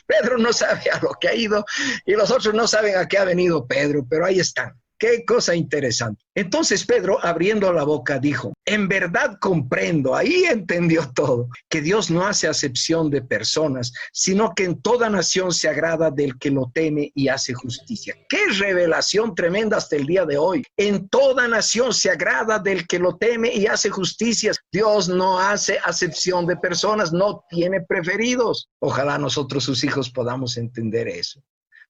Pedro no sabe a lo que ha ido y los otros no saben a qué ha venido Pedro, pero ahí están. Qué cosa interesante. Entonces Pedro, abriendo la boca, dijo, en verdad comprendo, ahí entendió todo, que Dios no hace acepción de personas, sino que en toda nación se agrada del que lo teme y hace justicia. Qué revelación tremenda hasta el día de hoy. En toda nación se agrada del que lo teme y hace justicia. Dios no hace acepción de personas, no tiene preferidos. Ojalá nosotros, sus hijos, podamos entender eso.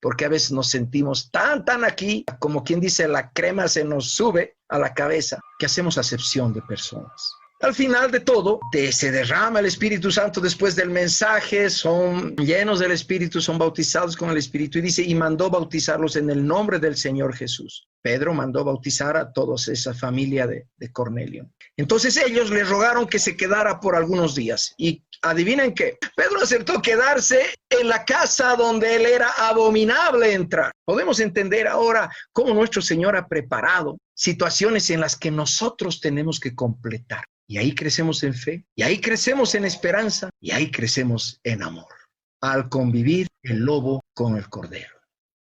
Porque a veces nos sentimos tan aquí, como quien dice, la crema se nos sube a la cabeza, que hacemos acepción de personas. Al final de todo, se derrama el Espíritu Santo después del mensaje, son llenos del Espíritu, son bautizados con el Espíritu, y dice, y mandó bautizarlos en el nombre del Señor Jesús. Pedro mandó bautizar a toda esa familia de Cornelio. Entonces ellos le rogaron que se quedara por algunos días. Y adivinen qué, Pedro aceptó quedarse en la casa donde él era abominable entrar. Podemos entender ahora cómo nuestro Señor ha preparado situaciones en las que nosotros tenemos que completar. Y ahí crecemos en fe, y ahí crecemos en esperanza, y ahí crecemos en amor. Al convivir el lobo con el cordero.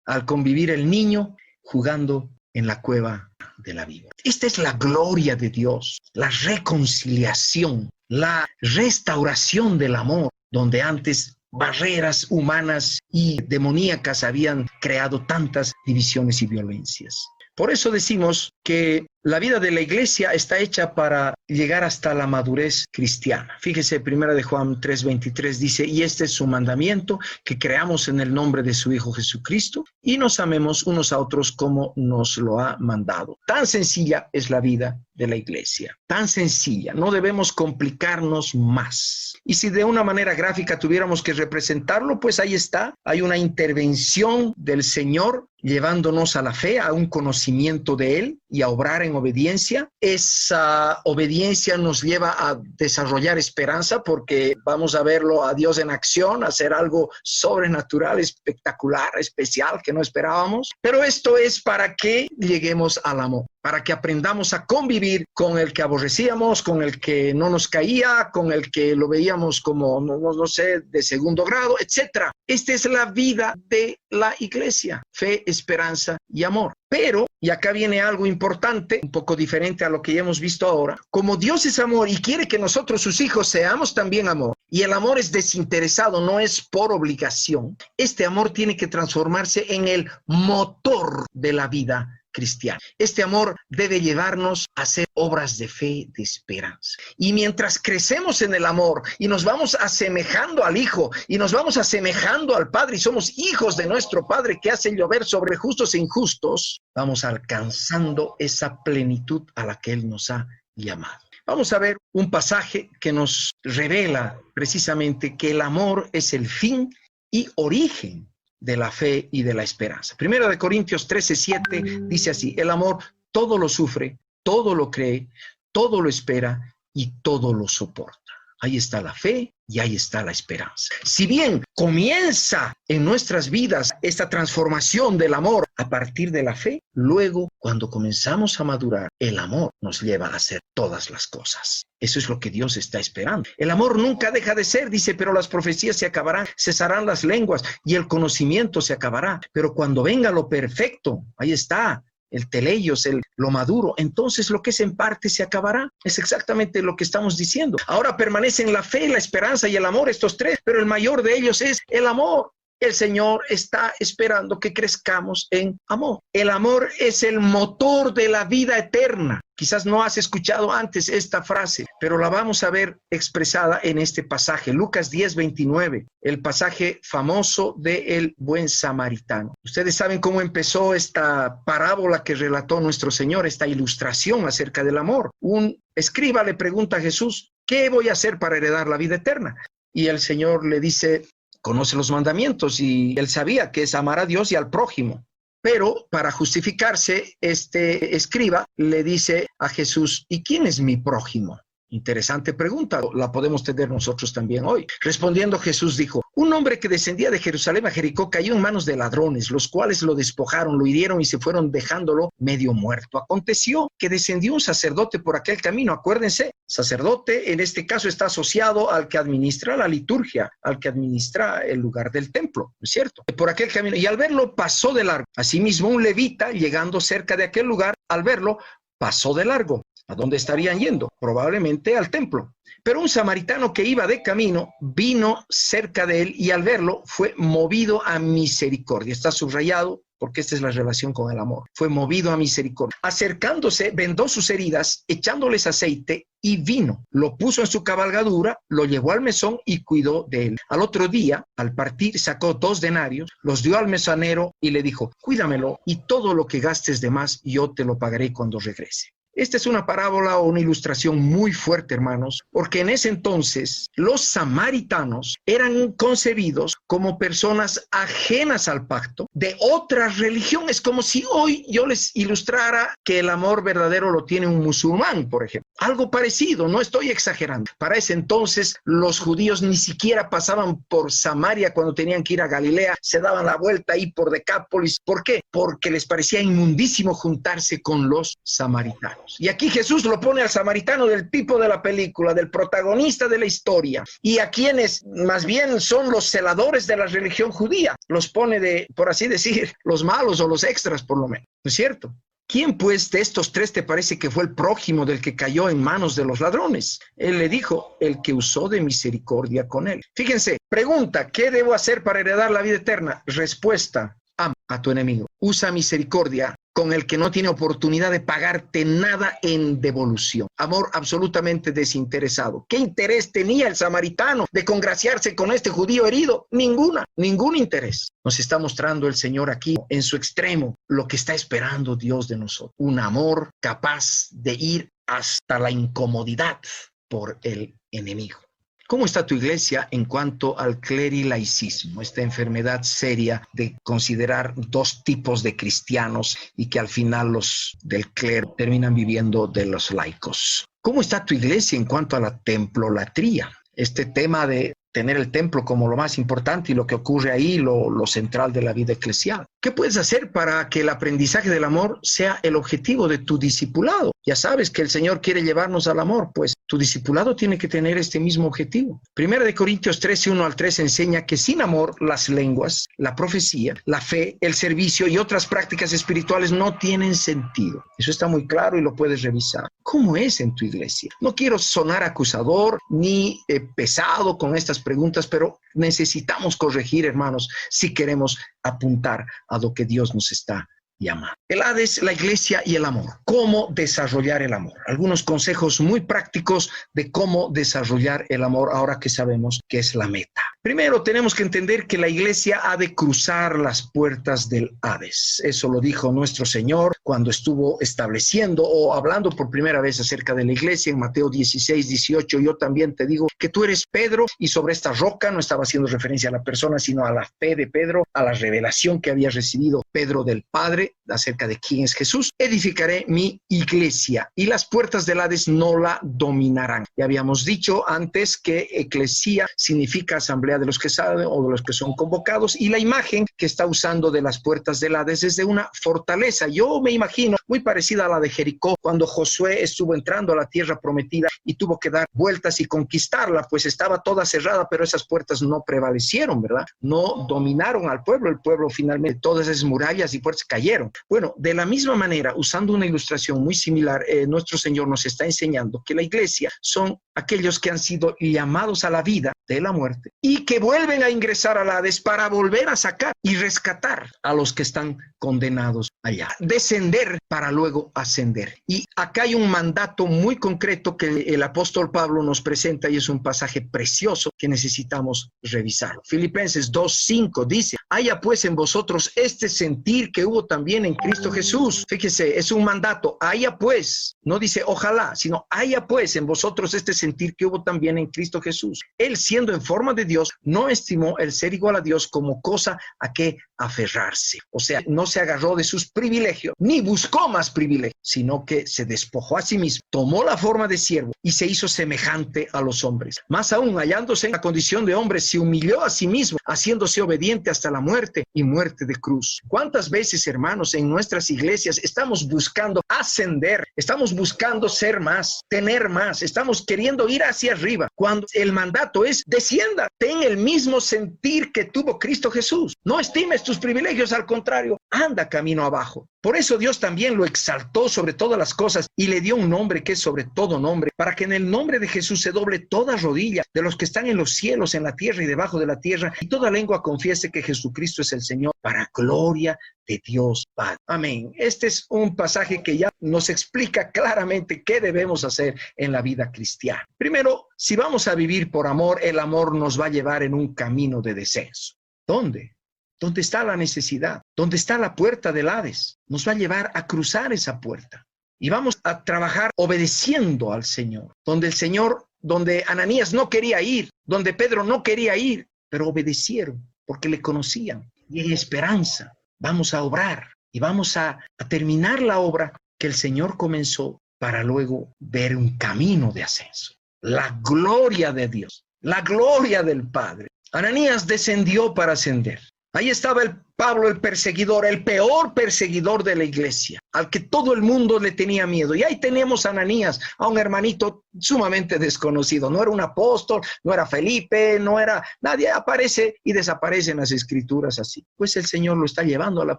Al convivir el niño jugando en la cueva de la víbora. Esta es la gloria de Dios, la reconciliación, la restauración del amor, donde antes barreras humanas y demoníacas habían creado tantas divisiones y violencias. Por eso decimos que la vida de la iglesia está hecha para llegar hasta la madurez cristiana. Fíjese, 1 de Juan 3:23 dice, y este es su mandamiento, que creamos en el nombre de su Hijo Jesucristo y nos amemos unos a otros como nos lo ha mandado. Tan sencilla es la vida de la iglesia, tan sencilla, no debemos complicarnos más. Y si de una manera gráfica tuviéramos que representarlo, pues ahí está, hay una intervención del Señor llevándonos a la fe, a un conocimiento de Él y a obrar en obediencia. Esa obediencia nos lleva a desarrollar esperanza porque vamos a verlo a Dios en acción, hacer algo sobrenatural, espectacular, especial que no esperábamos. Pero esto es para que lleguemos al amor, para que aprendamos a convivir con el que aborrecíamos, con el que no nos caía, con el que lo veíamos como, no sé, de segundo grado, etc. Esta es la vida de la iglesia, fe, esperanza y amor. Pero, y acá viene algo importante, un poco diferente a lo que ya hemos visto ahora, como Dios es amor y quiere que nosotros, sus hijos, seamos también amor, y el amor es desinteresado, no es por obligación, este amor tiene que transformarse en el motor de la vida cristiana. Este amor debe llevarnos a hacer obras de fe, de esperanza. Y mientras crecemos en el amor y nos vamos asemejando al Hijo y nos vamos asemejando al Padre y somos hijos de nuestro Padre que hace llover sobre justos e injustos, vamos alcanzando esa plenitud a la que Él nos ha llamado. Vamos a ver un pasaje que nos revela precisamente que el amor es el fin y origen de la fe y de la esperanza. 1 Corintios 13:7 dice así, el amor todo lo sufre, todo lo cree, todo lo espera y todo lo soporta. Ahí está la fe y ahí está la esperanza. Si bien comienza en nuestras vidas esta transformación del amor a partir de la fe, luego cuando comenzamos a madurar, el amor nos lleva a hacer todas las cosas. Eso es lo que Dios está esperando. El amor nunca deja de ser, dice, pero las profecías se acabarán, cesarán las lenguas y el conocimiento se acabará. Pero cuando venga lo perfecto, ahí está, el teleios, lo maduro, entonces lo que es en parte se acabará. Es exactamente lo que estamos diciendo. Ahora permanecen la fe, la esperanza y el amor, estos tres, pero el mayor de ellos es el amor. El Señor está esperando que crezcamos en amor. El amor es el motor de la vida eterna. Quizás no has escuchado antes esta frase, pero la vamos a ver expresada en este pasaje, Lucas 10:29, el pasaje famoso del buen samaritano. Ustedes saben cómo empezó esta parábola que relató nuestro Señor, esta ilustración acerca del amor. Un escriba le pregunta a Jesús, ¿qué voy a hacer para heredar la vida eterna? Y el Señor le dice, conoce los mandamientos, y él sabía que es amar a Dios y al prójimo. Pero para justificarse, este escriba le dice a Jesús, ¿y quién es mi prójimo? Interesante pregunta, la podemos tener nosotros también hoy. Respondiendo, Jesús dijo, un hombre que descendía de Jerusalén a Jericó cayó en manos de ladrones, los cuales lo despojaron, lo hirieron y se fueron dejándolo medio muerto. Aconteció que descendió un sacerdote por aquel camino. Acuérdense, sacerdote en este caso está asociado al que administra la liturgia, al que administra el lugar del templo, ¿no es cierto? Por aquel camino, y al verlo pasó de largo. Asimismo, un levita, llegando cerca de aquel lugar, al verlo, pasó de largo. ¿A dónde estarían yendo? Probablemente al templo. Pero un samaritano que iba de camino vino cerca de él y al verlo fue movido a misericordia. Está subrayado porque esta es la relación con el amor. Fue movido a misericordia. Acercándose, vendó sus heridas, echándoles aceite y vino. Lo puso en su cabalgadura, lo llevó al mesón y cuidó de él. Al otro día, al partir, sacó 2 denarios, los dio al mesonero y le dijo, cuídamelo y todo lo que gastes de más yo te lo pagaré cuando regrese. Esta es una parábola o una ilustración muy fuerte, hermanos, porque en ese entonces los samaritanos eran concebidos como personas ajenas al pacto de otra religión. Es como si hoy yo les ilustrara que el amor verdadero lo tiene un musulmán, por ejemplo. Algo parecido, no estoy exagerando. Para ese entonces los judíos ni siquiera pasaban por Samaria cuando tenían que ir a Galilea, se daban la vuelta ahí por Decápolis. ¿Por qué? Porque les parecía inmundísimo juntarse con los samaritanos. Y aquí Jesús lo pone al samaritano del tipo de la película, del protagonista de la historia, y a quienes más bien son los celadores de la religión judía, los pone de, por así decir, los malos o los extras por lo menos, ¿no es cierto? ¿Quién pues de estos 3 te parece que fue el prójimo del que cayó en manos de los ladrones? Él le dijo, el que usó de misericordia con él. Fíjense, pregunta, ¿qué debo hacer para heredar la vida eterna? Respuesta, ama a tu enemigo, usa misericordia con el que no tiene oportunidad de pagarte nada en devolución. Amor absolutamente desinteresado. ¿Qué interés tenía el samaritano de congraciarse con este judío herido? Ningún interés. Nos está mostrando el Señor aquí en su extremo lo que está esperando Dios de nosotros. Un amor capaz de ir hasta la incomodidad por el enemigo. ¿Cómo está tu iglesia en cuanto al clerilaicismo, esta enfermedad seria de considerar 2 tipos de cristianos y que al final los del clero terminan viviendo de los laicos? ¿Cómo está tu iglesia en cuanto a la templolatría? Este tema de tener el templo como lo más importante y lo que ocurre ahí, lo central de la vida eclesial. ¿Qué puedes hacer para que el aprendizaje del amor sea el objetivo de tu discipulado? Ya sabes que el Señor quiere llevarnos al amor, pues tu discipulado tiene que tener este mismo objetivo. 1 Corintios 13, 1 al 3 enseña que sin amor las lenguas, la profecía, la fe, el servicio y otras prácticas espirituales no tienen sentido. Eso está muy claro y lo puedes revisar. ¿Cómo es en tu iglesia? No quiero sonar acusador ni pesado con estas preguntas, pero necesitamos corregir, hermanos, si queremos apuntar a lo que Dios nos está llamando. El Hades, la iglesia y el amor. ¿Cómo desarrollar el amor? Algunos consejos muy prácticos de cómo desarrollar el amor ahora que sabemos que es la meta. Primero, tenemos que entender que la iglesia ha de cruzar las puertas del Hades. Eso lo dijo nuestro Señor cuando estuvo estableciendo o hablando por primera vez acerca de la iglesia en Mateo 16, 18. Yo también te digo que tú eres Pedro y sobre esta roca, no estaba haciendo referencia a la persona, sino a la fe de Pedro, a la revelación que había recibido Pedro del Padre acerca de quién es Jesús. Edificaré mi iglesia y las puertas del Hades no la dominarán. Ya habíamos dicho antes que eclesía significa asamblea de los que saben o de los que son convocados, y la imagen que está usando de las puertas del Hades es de una fortaleza. Yo me imagino muy parecida a la de Jericó cuando Josué estuvo entrando a la tierra prometida y tuvo que dar vueltas y conquistarla, pues estaba toda cerrada, pero esas puertas no prevalecieron, ¿verdad? No dominaron al pueblo. El pueblo finalmente, todas esas murallas y puertas cayeron. Bueno, de la misma manera, usando una ilustración muy similar, nuestro Señor nos está enseñando que la iglesia son aquellos que han sido llamados a la vida de la muerte y que vuelven a ingresar al Hades para volver a sacar y rescatar a los que están condenados allá. Descender para luego ascender. Y acá hay un mandato muy concreto que el apóstol Pablo nos presenta y es un pasaje precioso que necesitamos revisarlo. Filipenses 2:5 dice: haya pues en vosotros este sentir que hubo también en Cristo Jesús. Fíjese, es un mandato. Haya pues, no dice ojalá, sino haya pues en vosotros este sentir que hubo también en Cristo Jesús. Él, siendo en forma de Dios, no estimó el ser igual a Dios como cosa a que aferrarse. O sea, no se agarró de sus privilegios, ni buscó más privilegios, sino que se despojó a sí mismo, tomó la forma de siervo y se hizo semejante a los hombres. Más aún, hallándose en la condición de hombre, se humilló a sí mismo, haciéndose obediente hasta la muerte y muerte de cruz. ¿Cuántas veces, hermanos, en nuestras iglesias estamos buscando ascender, estamos buscando ser más, tener más, estamos queriendo ir hacia arriba, cuando el mandato es descienda, ten el mismo sentir que tuvo Cristo Jesús? No estimes tus privilegios, al contrario, anda camino abajo. Por eso Dios también lo exaltó sobre todas las cosas y le dio un nombre que es sobre todo nombre, para que en el nombre de Jesús se doble toda rodilla de los que están en los cielos, en la tierra y debajo de la tierra, y toda lengua confiese que Jesucristo es el Señor, para gloria de Dios Padre. Amén. Este es un pasaje que ya nos explica claramente qué debemos hacer en la vida cristiana. Primero, si vamos a vivir por amor, el amor nos va a llevar en un camino de descenso. ¿Dónde? ¿Dónde está la necesidad? ¿Dónde está la puerta del Hades? Nos va a llevar a cruzar esa puerta. Y vamos a trabajar obedeciendo al Señor. Donde Ananías no quería ir, donde Pedro no quería ir, pero obedecieron porque le conocían. Y en esperanza vamos a obrar y vamos a terminar la obra que el Señor comenzó para luego ver un camino de ascenso. La gloria de Dios, la gloria del Padre. Ananías descendió para ascender. Ahí estaba el Pablo, el perseguidor, el peor perseguidor de la iglesia, al que todo el mundo le tenía miedo. Y ahí teníamos a Ananías, a un hermanito sumamente desconocido. No era un apóstol, no era Felipe, no era nadie. Aparece y desaparece en las escrituras así. Pues el Señor lo está llevando a la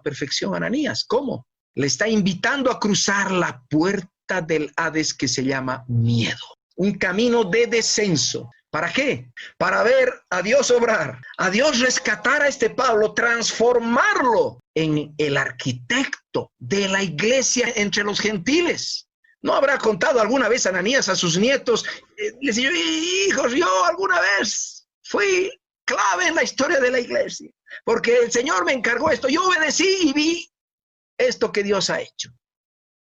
perfección, Ananías. ¿Cómo? Le está invitando a cruzar la puerta del Hades que se llama miedo. Un camino de descenso. ¿Para qué? Para ver a Dios obrar, a Dios rescatar a este Pablo, transformarlo en el arquitecto de la iglesia entre los gentiles. ¿No habrá contado alguna vez Ananías a sus nietos? Les dijo: hijos, yo alguna vez fui clave en la historia de la iglesia, porque el Señor me encargó esto, yo obedecí y vi esto que Dios ha hecho.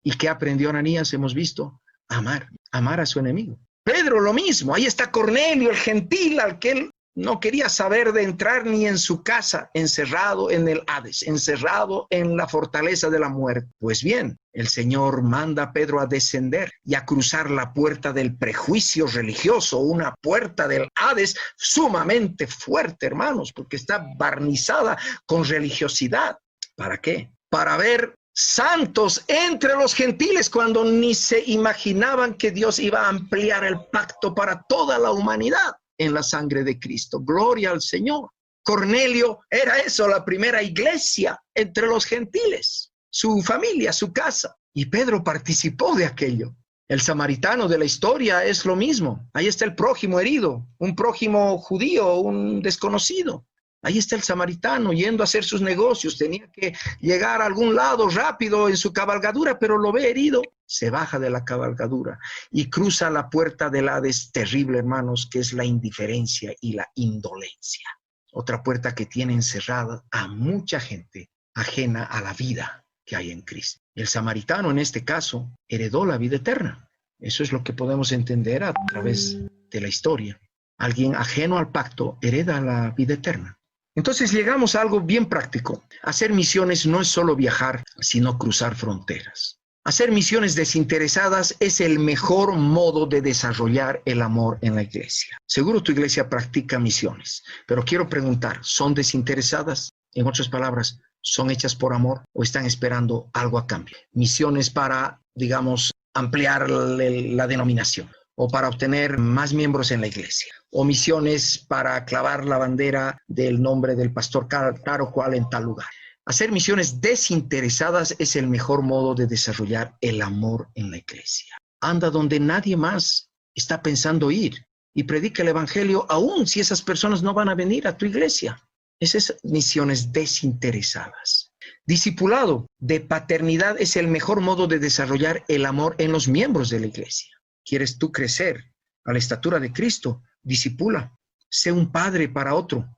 ¿Y qué aprendió Ananías? Hemos visto: amar a su enemigo. Pedro lo mismo, ahí está Cornelio, el gentil, al que él no quería saber de entrar ni en su casa, encerrado en el Hades, encerrado en la fortaleza de la muerte. Pues bien, el Señor manda a Pedro a descender y a cruzar la puerta del prejuicio religioso, una puerta del Hades sumamente fuerte, hermanos, porque está barnizada con religiosidad. ¿Para qué? Para ver santos entre los gentiles, cuando ni se imaginaban que Dios iba a ampliar el pacto para toda la humanidad en la sangre de Cristo. Gloria al Señor. Cornelio era eso, la primera iglesia entre los gentiles, su familia, su casa. Y Pedro participó de aquello. El samaritano de la historia es lo mismo. Ahí está el prójimo herido, un prójimo judío, un desconocido. Ahí está el samaritano yendo a hacer sus negocios. Tenía que llegar a algún lado rápido en su cabalgadura, pero lo ve herido. Se baja de la cabalgadura y cruza la puerta del Hades terrible, hermanos, que es la indiferencia y la indolencia. Otra puerta que tiene encerrada a mucha gente ajena a la vida que hay en Cristo. El samaritano, en este caso, heredó la vida eterna. Eso es lo que podemos entender a través de la historia. Alguien ajeno al pacto hereda la vida eterna. Entonces llegamos a algo bien práctico. Hacer misiones no es solo viajar, sino cruzar fronteras. Hacer misiones desinteresadas es el mejor modo de desarrollar el amor en la iglesia. Seguro tu iglesia practica misiones, pero quiero preguntar, ¿son desinteresadas? En otras palabras, ¿son hechas por amor o están esperando algo a cambio? Misiones para, digamos, ampliar la denominación. o para obtener más miembros en la iglesia, o misiones para clavar la bandera del nombre del pastor tal o cual en tal lugar. Hacer misiones desinteresadas es el mejor modo de desarrollar el amor en la iglesia. Anda donde nadie más está pensando ir y predica el evangelio, aun si esas personas no van a venir a tu iglesia. Esas misiones desinteresadas. Discipulado de paternidad es el mejor modo de desarrollar el amor en los miembros de la iglesia. ¿Quieres tú crecer a la estatura de Cristo? Discipula. Sé un padre para otro.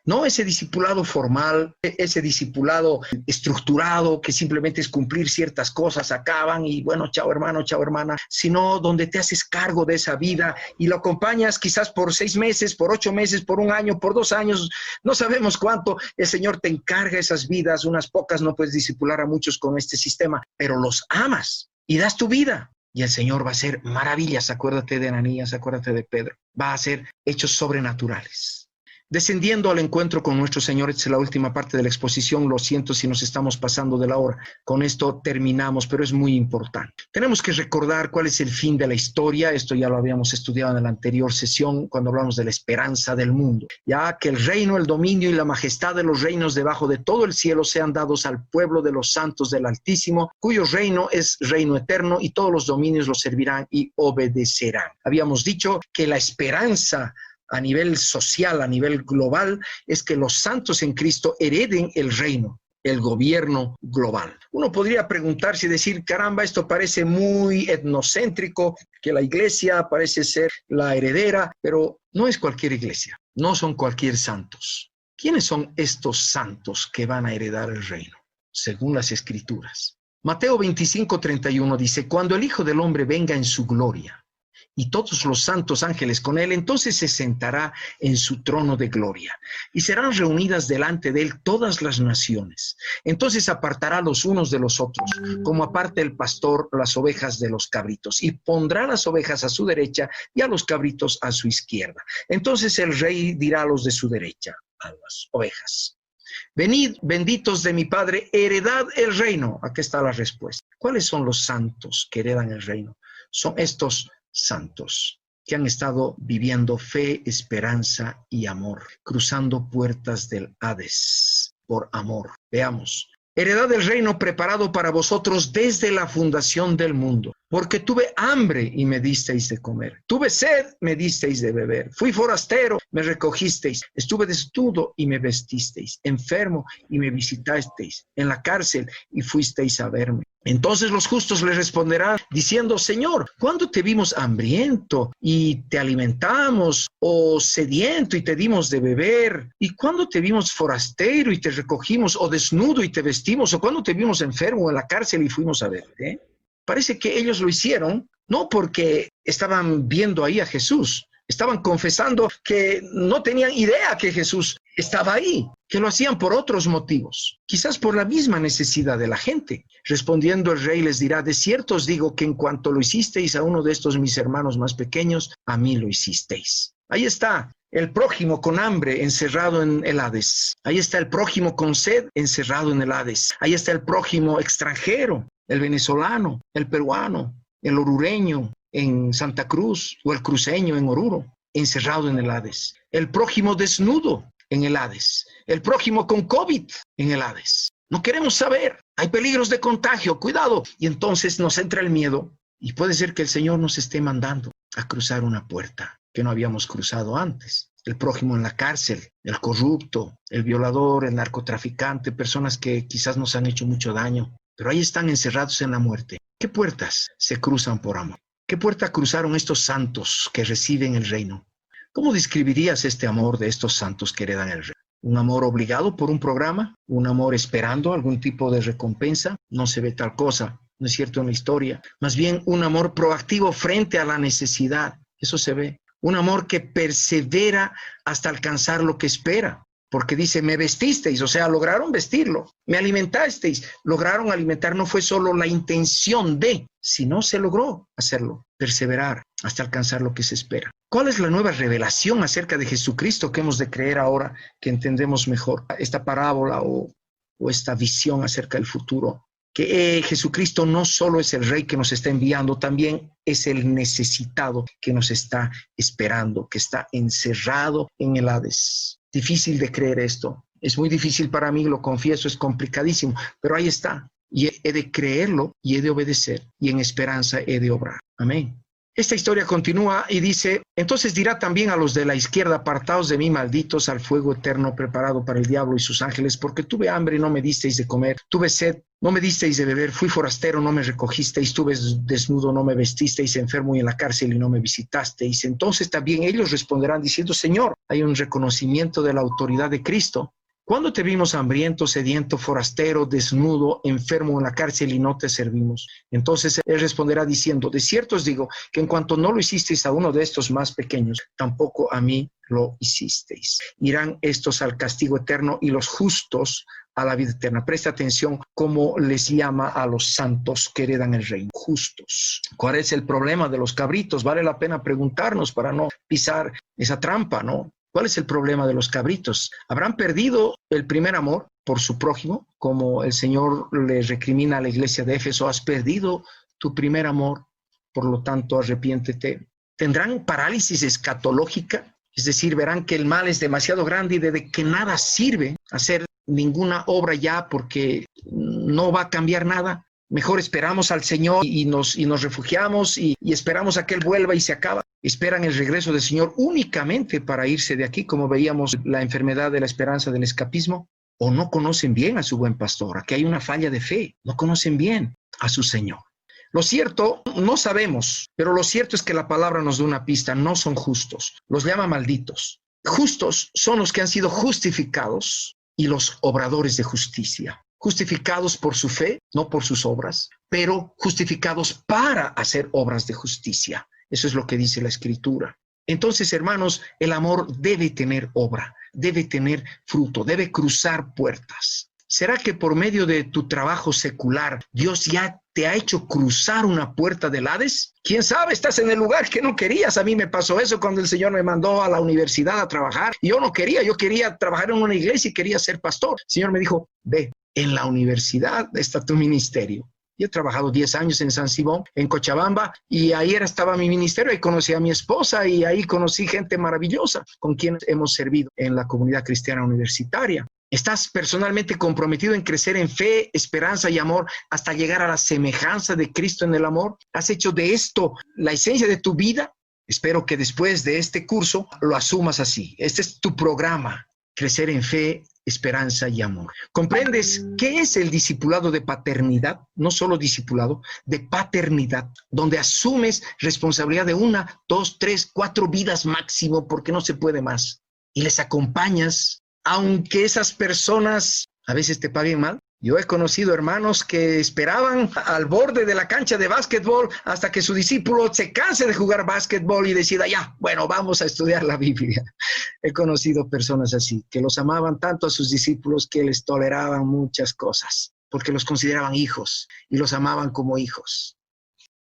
No ese discipulado formal, ese discipulado estructurado que simplemente es cumplir ciertas cosas, acaban y bueno, chao hermano, chao hermana, sino donde te haces cargo de esa vida y lo acompañas quizás por 6 meses, por 8 meses, por 1 año, por 2 años, no sabemos cuánto. El Señor te encarga esas vidas, unas pocas, no puedes discipular a muchos con este sistema, pero los amas y das tu vida. Y el Señor va a hacer maravillas. Acuérdate de Ananías, acuérdate de Pedro. Va a hacer hechos sobrenaturales. Descendiendo al encuentro con nuestro Señor, esta es la última parte de la exposición. Lo siento si nos estamos pasando de la hora. Con esto terminamos, pero es muy importante. Tenemos que recordar cuál es el fin de la historia. Esto ya lo habíamos estudiado en la anterior sesión cuando hablamos de la esperanza del mundo. Ya que el reino, el dominio y la majestad de los reinos debajo de todo el cielo sean dados al pueblo de los santos del Altísimo, cuyo reino es reino eterno y todos los dominios los servirán y obedecerán. Habíamos dicho que la esperanza a nivel social, a nivel global, es que los santos en Cristo hereden el reino, el gobierno global. Uno podría preguntarse y decir, caramba, esto parece muy etnocéntrico, que la iglesia parece ser la heredera, pero no es cualquier iglesia, no son cualquier santos. ¿Quiénes son estos santos que van a heredar el reino? Según las Escrituras. Mateo 25:31 dice, cuando el Hijo del Hombre venga en su gloria, y todos los santos ángeles con él, entonces se sentará en su trono de gloria, y serán reunidas delante de él todas las naciones. Entonces apartará los unos de los otros, como aparta el pastor las ovejas de los cabritos, y pondrá las ovejas a su derecha y a los cabritos a su izquierda. Entonces el rey dirá a los de su derecha, a las ovejas, venid, benditos de mi Padre, heredad el reino. Aquí está la respuesta. ¿Cuáles son los santos que heredan el reino? Son estos santos que han estado viviendo fe, esperanza y amor, cruzando puertas del Hades por amor. Veamos. Heredad del reino preparado para vosotros desde la fundación del mundo. Porque tuve hambre y me disteis de comer. Tuve sed, me disteis de beber. Fui forastero, me recogisteis. Estuve desnudo y me vestisteis. Enfermo y me visitasteis. En la cárcel y fuisteis a verme. Entonces los justos le responderán diciendo, Señor, ¿cuándo te vimos hambriento y te alimentamos, o sediento y te dimos de beber? ¿Y cuándo te vimos forastero y te recogimos, o desnudo y te vestimos? ¿O cuándo te vimos enfermo en la cárcel y fuimos a verte? Parece que ellos lo hicieron no porque estaban viendo ahí a Jesús, estaban confesando que no tenían idea que Jesús estaba ahí, que lo hacían por otros motivos, quizás por la misma necesidad de la gente. Respondiendo el rey les dirá, de cierto os digo que en cuanto lo hicisteis a uno de estos mis hermanos más pequeños, a mí lo hicisteis. Ahí está el prójimo con hambre encerrado en el Hades. Ahí está el prójimo con sed encerrado en el Hades. Ahí está el prójimo extranjero, el venezolano, el peruano, el orureño en Santa Cruz o el cruceño en Oruro, encerrado en el Hades. El prójimo desnudo en el Hades. El prójimo con COVID en el Hades. No queremos saber. Hay peligros de contagio. Cuidado. Y entonces nos entra el miedo. Y puede ser que el Señor nos esté mandando a cruzar una puerta que no habíamos cruzado antes. El prójimo en la cárcel, el corrupto, el violador, el narcotraficante, personas que quizás nos han hecho mucho daño, pero ahí están encerrados en la muerte. ¿Qué puertas se cruzan por amor? ¿Qué puerta cruzaron estos santos que reciben el reino? ¿Cómo describirías este amor de estos santos que heredan el reino? ¿Un amor obligado por un programa? ¿Un amor esperando algún tipo de recompensa? No se ve tal cosa, no es cierto en la historia. Más bien un amor proactivo frente a la necesidad. Eso se ve. Un amor que persevera hasta alcanzar lo que espera. Porque dice, me vestisteis, o sea, lograron vestirlo. Me alimentasteis, lograron alimentar. No fue solo la intención de, sino se logró hacerlo. Perseverar hasta alcanzar lo que se espera. ¿Cuál es la nueva revelación acerca de Jesucristo que hemos de creer ahora que entendemos mejor esta parábola o esta visión acerca del futuro? que Jesucristo no solo es el Rey que nos está enviando, también es el necesitado que nos está esperando, que está encerrado en el Hades. Difícil de creer esto. Es muy difícil para mí, lo confieso, es complicadísimo, pero ahí está. Y he de creerlo y he de obedecer, y en esperanza he de obrar. Amén. Esta historia continúa y dice: entonces dirá también a los de la izquierda: apartaos de mí, malditos, al fuego eterno preparado para el diablo y sus ángeles, porque tuve hambre y no me disteis de comer, tuve sed, no me disteis de beber, fui forastero, no me recogisteis, tuve desnudo, no me vestisteis, enfermo y en la cárcel y no me visitasteis. Entonces también ellos responderán diciendo: Señor, hay un reconocimiento de la autoridad de Cristo. ¿Cuándo te vimos hambriento, sediento, forastero, desnudo, enfermo en la cárcel y no te servimos? Entonces él responderá diciendo: de cierto os digo que en cuanto no lo hicisteis a uno de estos más pequeños, tampoco a mí lo hicisteis. Irán estos al castigo eterno y los justos a la vida eterna. Presta atención cómo les llama a los santos que heredan el reino. Justos. ¿Cuál es el problema de los cabritos? Vale la pena preguntarnos para no pisar esa trampa, ¿no? ¿Cuál es el problema de los cabritos? ¿Habrán perdido el primer amor por su prójimo? Como el Señor le recrimina a la iglesia de Éfeso: has perdido tu primer amor, por lo tanto arrepiéntete. ¿Tendrán parálisis escatológica? Es decir, verán que el mal es demasiado grande y de que nada sirve hacer ninguna obra ya porque no va a cambiar nada. Mejor esperamos al Señor y nos refugiamos y esperamos a que Él vuelva y se acaba. Esperan el regreso del Señor únicamente para irse de aquí, como veíamos la enfermedad de la esperanza del escapismo. O no conocen bien a su buen pastor. Aquí hay una falla de fe. No conocen bien a su Señor. Lo cierto, no sabemos, pero lo cierto es que la palabra nos da una pista: no son justos. Los llama malditos. Justos son los que han sido justificados y los obradores de justicia. Justificados por su fe, no por sus obras, pero justificados para hacer obras de justicia. Eso es lo que dice la Escritura. Entonces, hermanos, el amor debe tener obra, debe tener fruto, debe cruzar puertas. ¿Será que por medio de tu trabajo secular Dios ya te ha hecho cruzar una puerta del Hades? ¿Quién sabe? Estás en el lugar que no querías. A mí me pasó eso cuando el Señor me mandó a la universidad a trabajar. Yo no quería, yo quería trabajar en una iglesia y quería ser pastor. El Señor me dijo: ve, en la universidad está tu ministerio. Yo he trabajado 10 años en San Simón, en Cochabamba, y ahí estaba mi ministerio. Ahí conocí a mi esposa y ahí conocí gente maravillosa con quien hemos servido en la comunidad cristiana universitaria. ¿Estás personalmente comprometido en crecer en fe, esperanza y amor hasta llegar a la semejanza de Cristo en el amor? ¿Has hecho de esto la esencia de tu vida? Espero que después de este curso lo asumas así. Este es tu programa: crecer en fe, esperanza y amor. ¿Comprendes qué es el discipulado de paternidad? No solo discipulado, de paternidad, donde asumes responsabilidad de 1, 2, 3, 4 vidas máximo, porque no se puede más. Y les acompañas, aunque esas personas a veces te paguen mal. Yo he conocido hermanos que esperaban al borde de la cancha de básquetbol hasta que su discípulo se canse de jugar básquetbol y decida: ya, bueno, vamos a estudiar la Biblia. He conocido personas así, que los amaban tanto a sus discípulos que les toleraban muchas cosas, porque los consideraban hijos y los amaban como hijos.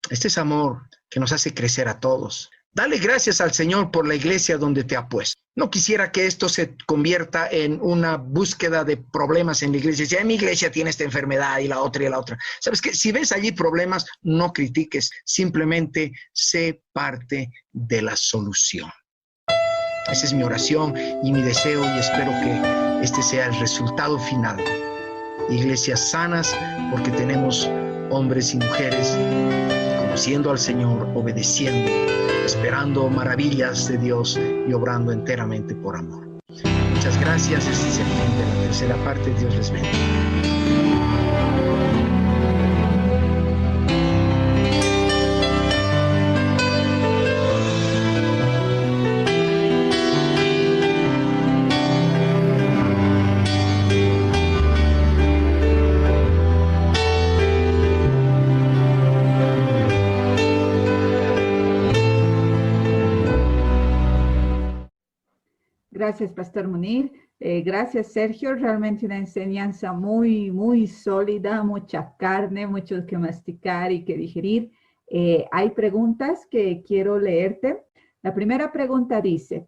Este es amor que nos hace crecer a todos. Dale gracias al Señor por la iglesia donde te ha puesto. No quisiera que esto se convierta en una búsqueda de problemas en la iglesia. Si mi iglesia tiene esta enfermedad y la otra y la otra. ¿Sabes qué? Si ves allí problemas, no critiques. Simplemente sé parte de la solución. Esa es mi oración y mi deseo, y espero que este sea el resultado final. Iglesias sanas, porque tenemos hombres y mujeres conociendo al Señor, obedeciendo, esperando maravillas de Dios y obrando enteramente por amor. Muchas gracias. Este es el fin de la tercera parte. Dios les bendiga. Gracias, Pastor Munir. Gracias, Sergio. Realmente una enseñanza muy sólida, mucha carne, mucho que masticar y que digerir. Hay preguntas que quiero leerte. La primera pregunta dice: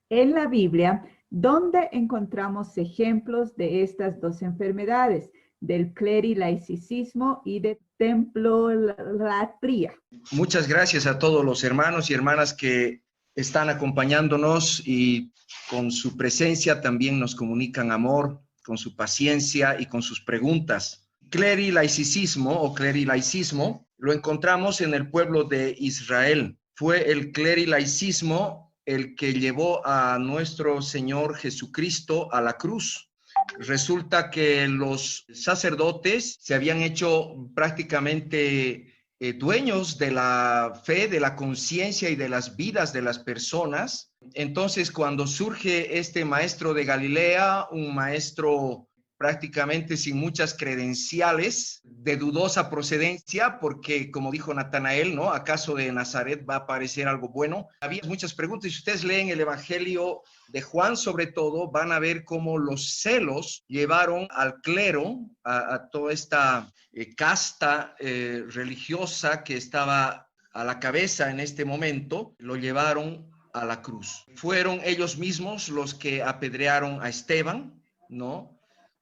en la Biblia, ¿dónde encontramos ejemplos de estas dos enfermedades? del clerilaicismo y de templolatría. Muchas gracias a todos los hermanos y hermanas que están acompañándonos y con su presencia también nos comunican amor, con su paciencia y con sus preguntas. Clerilaicismo o clerilaicismo lo encontramos en el pueblo de Israel. Fue el clerilaicismo el que llevó a nuestro Señor Jesucristo a la cruz. Resulta que los sacerdotes se habían hecho prácticamente dueños de la fe, de la conciencia y de las vidas de las personas. Entonces, cuando surge este maestro de Galilea, un maestro prácticamente sin muchas credenciales, de dudosa procedencia, porque como dijo Natanael, ¿no? ¿Acaso de Nazaret va a aparecer algo bueno? Había muchas preguntas. Si ustedes leen el Evangelio de Juan, sobre todo, van a ver cómo los celos llevaron al clero, a toda esta casta religiosa que estaba a la cabeza en este momento, lo llevaron a la cruz. Fueron ellos mismos los que apedrearon a Esteban, ¿no?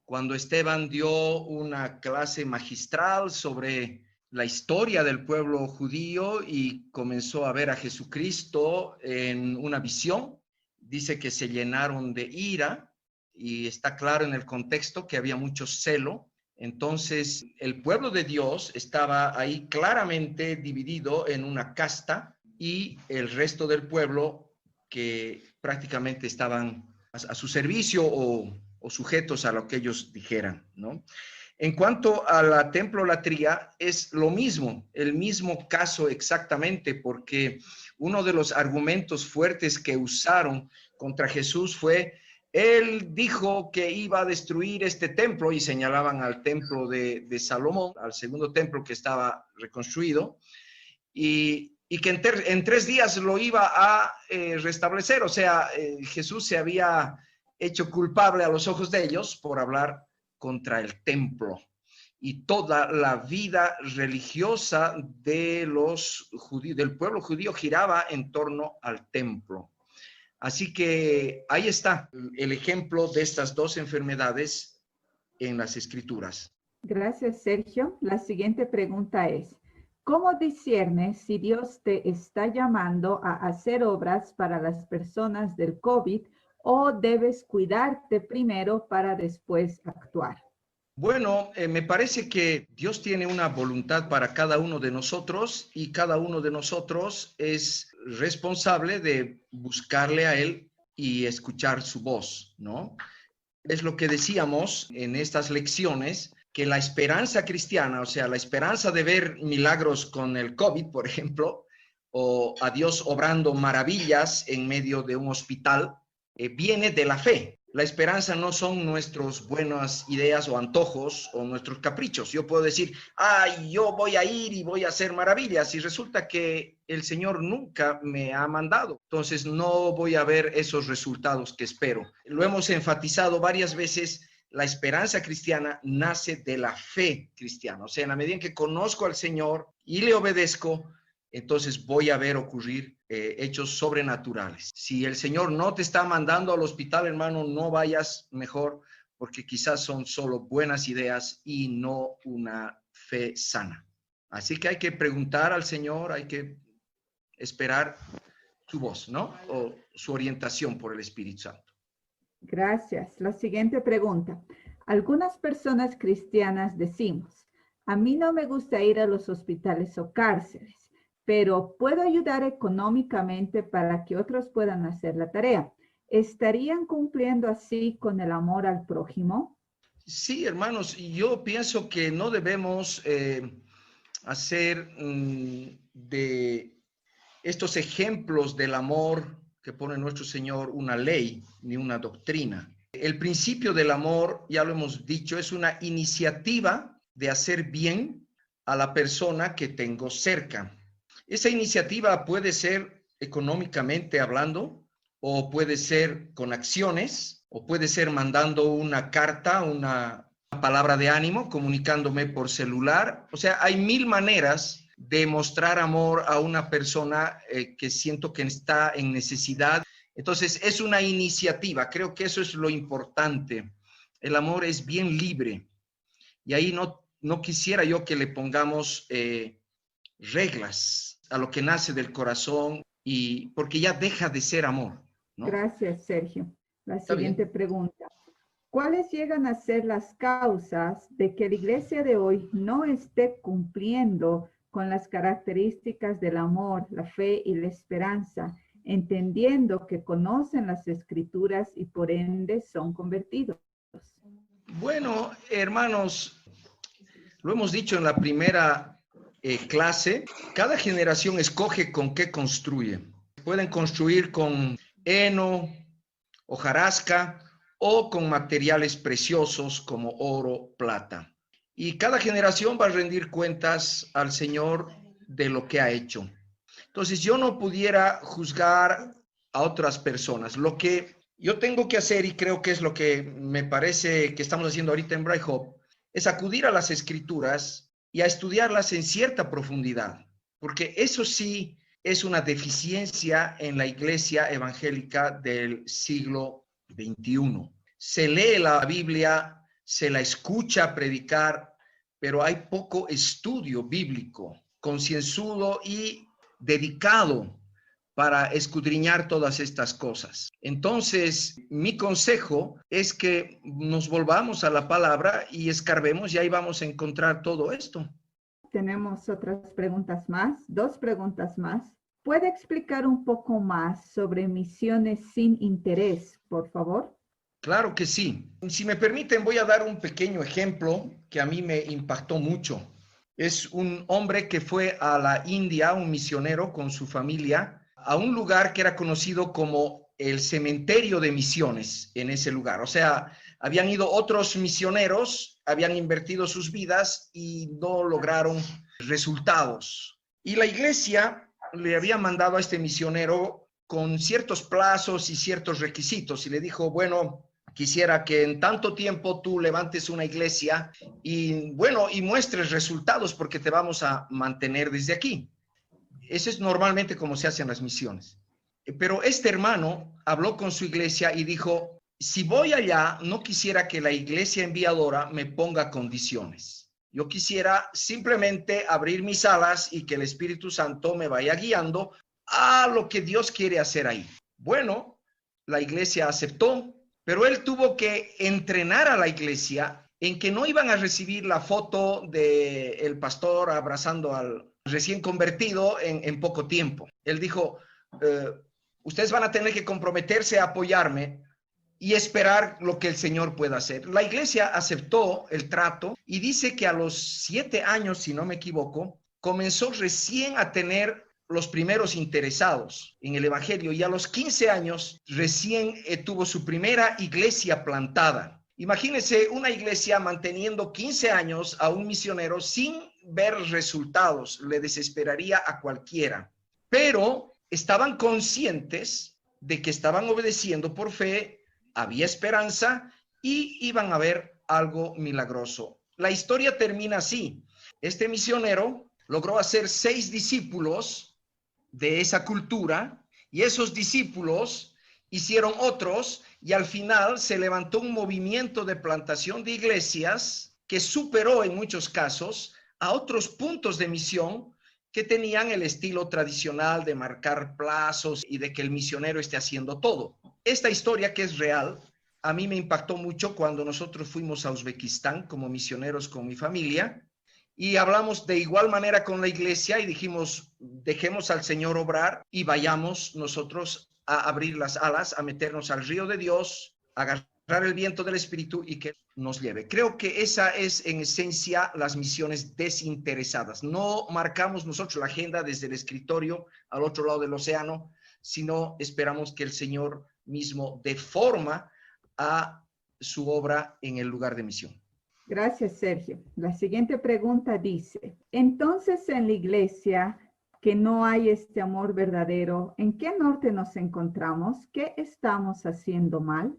Cuando Esteban dio una clase magistral sobre la historia del pueblo judío y comenzó a ver a Jesucristo en una visión, dice que se llenaron de ira y está claro en el contexto que había mucho celo. Entonces, el pueblo de Dios estaba ahí claramente dividido en una casta y el resto del pueblo que prácticamente estaban a su servicio o sujetos a lo que ellos dijeran, ¿no? En cuanto a la templolatría, es lo mismo, el mismo caso exactamente, porque uno de los argumentos fuertes que usaron contra Jesús fue, él dijo que iba a destruir este templo, y señalaban al templo de Salomón, al segundo templo que estaba reconstruido, y que en 3 días lo iba a restablecer. O sea, Jesús se había hecho culpable a los ojos de ellos por hablar contra el templo. Y toda la vida religiosa de los judíos, del pueblo judío, giraba en torno al templo. Así que ahí está el ejemplo de estas dos enfermedades en las Escrituras. Gracias, Sergio. La siguiente pregunta es, ¿cómo disciernes si Dios te está llamando a hacer obras para las personas del COVID o debes cuidarte primero para después actuar? Bueno, me parece que Dios tiene una voluntad para cada uno de nosotros y cada uno de nosotros es responsable de buscarle a Él y escuchar su voz, ¿no? Es lo que decíamos en estas lecciones, que la esperanza cristiana, o sea, la esperanza de ver milagros con el COVID, por ejemplo, o a Dios obrando maravillas en medio de un hospital, viene de la fe. La esperanza no son nuestras buenas ideas o antojos o nuestros caprichos. Yo puedo decir, ay, yo voy a ir y voy a hacer maravillas, y resulta que el Señor nunca me ha mandado. Entonces no voy a ver esos resultados que espero. Lo hemos enfatizado varias veces, la esperanza cristiana nace de la fe cristiana. O sea, en la medida en que conozco al Señor y le obedezco, entonces voy a ver ocurrir hechos sobrenaturales. Si el Señor no te está mandando al hospital, hermano, no vayas mejor, porque quizás son solo buenas ideas y no una fe sana. Así que hay que preguntar al Señor, hay que esperar su voz, ¿no? O su orientación por el Espíritu Santo. Gracias. La siguiente pregunta. Algunas personas cristianas decimos, a mí no me gusta ir a los hospitales o cárceles, pero puedo ayudar económicamente para que otros puedan hacer la tarea. ¿Estarían cumpliendo así con el amor al prójimo? Sí, hermanos, yo pienso que no debemos hacer de estos ejemplos del amor que pone nuestro Señor una ley ni una doctrina. El principio del amor, ya lo hemos dicho, es una iniciativa de hacer bien a la persona que tengo cerca. Esa iniciativa puede ser económicamente hablando, o puede ser con acciones, o puede ser mandando una carta, una palabra de ánimo, comunicándome por celular. O sea, hay 1000 maneras de mostrar amor a una persona que siento que está en necesidad. Entonces, es una iniciativa. Creo que eso es lo importante. El amor es bien libre. Y ahí no quisiera yo que le pongamos reglas a lo que nace del corazón, y porque ya deja de ser amor, ¿no? Gracias, Sergio. La Está siguiente bien. pregunta. ¿Cuáles llegan a ser las causas de que la iglesia de hoy no esté cumpliendo con las características del amor, la fe y la esperanza, entendiendo que conocen las escrituras y por ende son convertidos? Bueno, hermanos, lo hemos dicho en la primera clase, cada generación escoge con qué construye. Pueden construir con heno, hojarasca o con materiales preciosos como oro, plata. Y cada generación va a rendir cuentas al Señor de lo que ha hecho. Entonces yo no pudiera juzgar a otras personas. Lo que yo tengo que hacer, y creo que es lo que me parece que estamos haciendo ahorita en Bright Hope, es acudir a las escrituras y a estudiarlas en cierta profundidad, porque eso sí es una deficiencia en la iglesia evangélica del siglo XXI. Se lee la Biblia, se la escucha predicar, pero hay poco estudio bíblico, concienzudo y dedicado para escudriñar todas estas cosas. Entonces, mi consejo es que nos volvamos a la palabra y escarbemos, y ahí vamos a encontrar todo esto. Tenemos otras preguntas más, 2 preguntas más. ¿Puede explicar un poco más sobre misiones sin interés, por favor? Claro que sí. Si me permiten, voy a dar un pequeño ejemplo que a mí me impactó mucho. Es un hombre que fue a la India, un misionero con su familia, a un lugar que era conocido como el cementerio de misiones en ese lugar. O sea, habían ido otros misioneros, habían invertido sus vidas y no lograron resultados. Y la iglesia le había mandado a este misionero con ciertos plazos y ciertos requisitos, y le dijo, bueno, quisiera que en tanto tiempo tú levantes una iglesia y, bueno, y muestres resultados, porque te vamos a mantener desde aquí. Eso es normalmente como se hacen las misiones. Pero este hermano habló con su iglesia y dijo, si voy allá, no quisiera que la iglesia enviadora me ponga condiciones. Yo quisiera simplemente abrir mis alas y que el Espíritu Santo me vaya guiando a lo que Dios quiere hacer ahí. Bueno, la iglesia aceptó, pero él tuvo que entrenar a la iglesia en que no iban a recibir la foto del pastor abrazando al recién convertido en poco tiempo. Él dijo, ustedes van a tener que comprometerse a apoyarme y esperar lo que el Señor pueda hacer. La iglesia aceptó el trato y dice que a los 7 años, si no me equivoco, comenzó recién a tener los primeros interesados en el evangelio, y a los 15 años recién tuvo su primera iglesia plantada. Imagínense una iglesia manteniendo 15 años a un misionero sin ver resultados, le desesperaría a cualquiera. Pero estaban conscientes de que estaban obedeciendo por fe, había esperanza y iban a ver algo milagroso. La historia termina así. Este misionero logró hacer 6 discípulos de esa cultura, y esos discípulos hicieron otros, y al final se levantó un movimiento de plantación de iglesias que superó en muchos casos a otros puntos de misión que tenían el estilo tradicional de marcar plazos y de que el misionero esté haciendo todo. Esta historia, que es real, a mí me impactó mucho cuando nosotros fuimos a Uzbekistán como misioneros con mi familia, y hablamos de igual manera con la iglesia y dijimos, dejemos al Señor obrar y vayamos nosotros a abrir las alas, a meternos al río de Dios, a agarrar el viento del Espíritu y que nos lleve. Creo que esa es en esencia las misiones desinteresadas. No marcamos nosotros la agenda desde el escritorio al otro lado del océano, sino esperamos que el Señor mismo dé forma a su obra en el lugar de misión. Gracias, Sergio. La siguiente pregunta dice, entonces en la iglesia que no hay este amor verdadero, ¿en qué norte nos encontramos? ¿Qué estamos haciendo mal?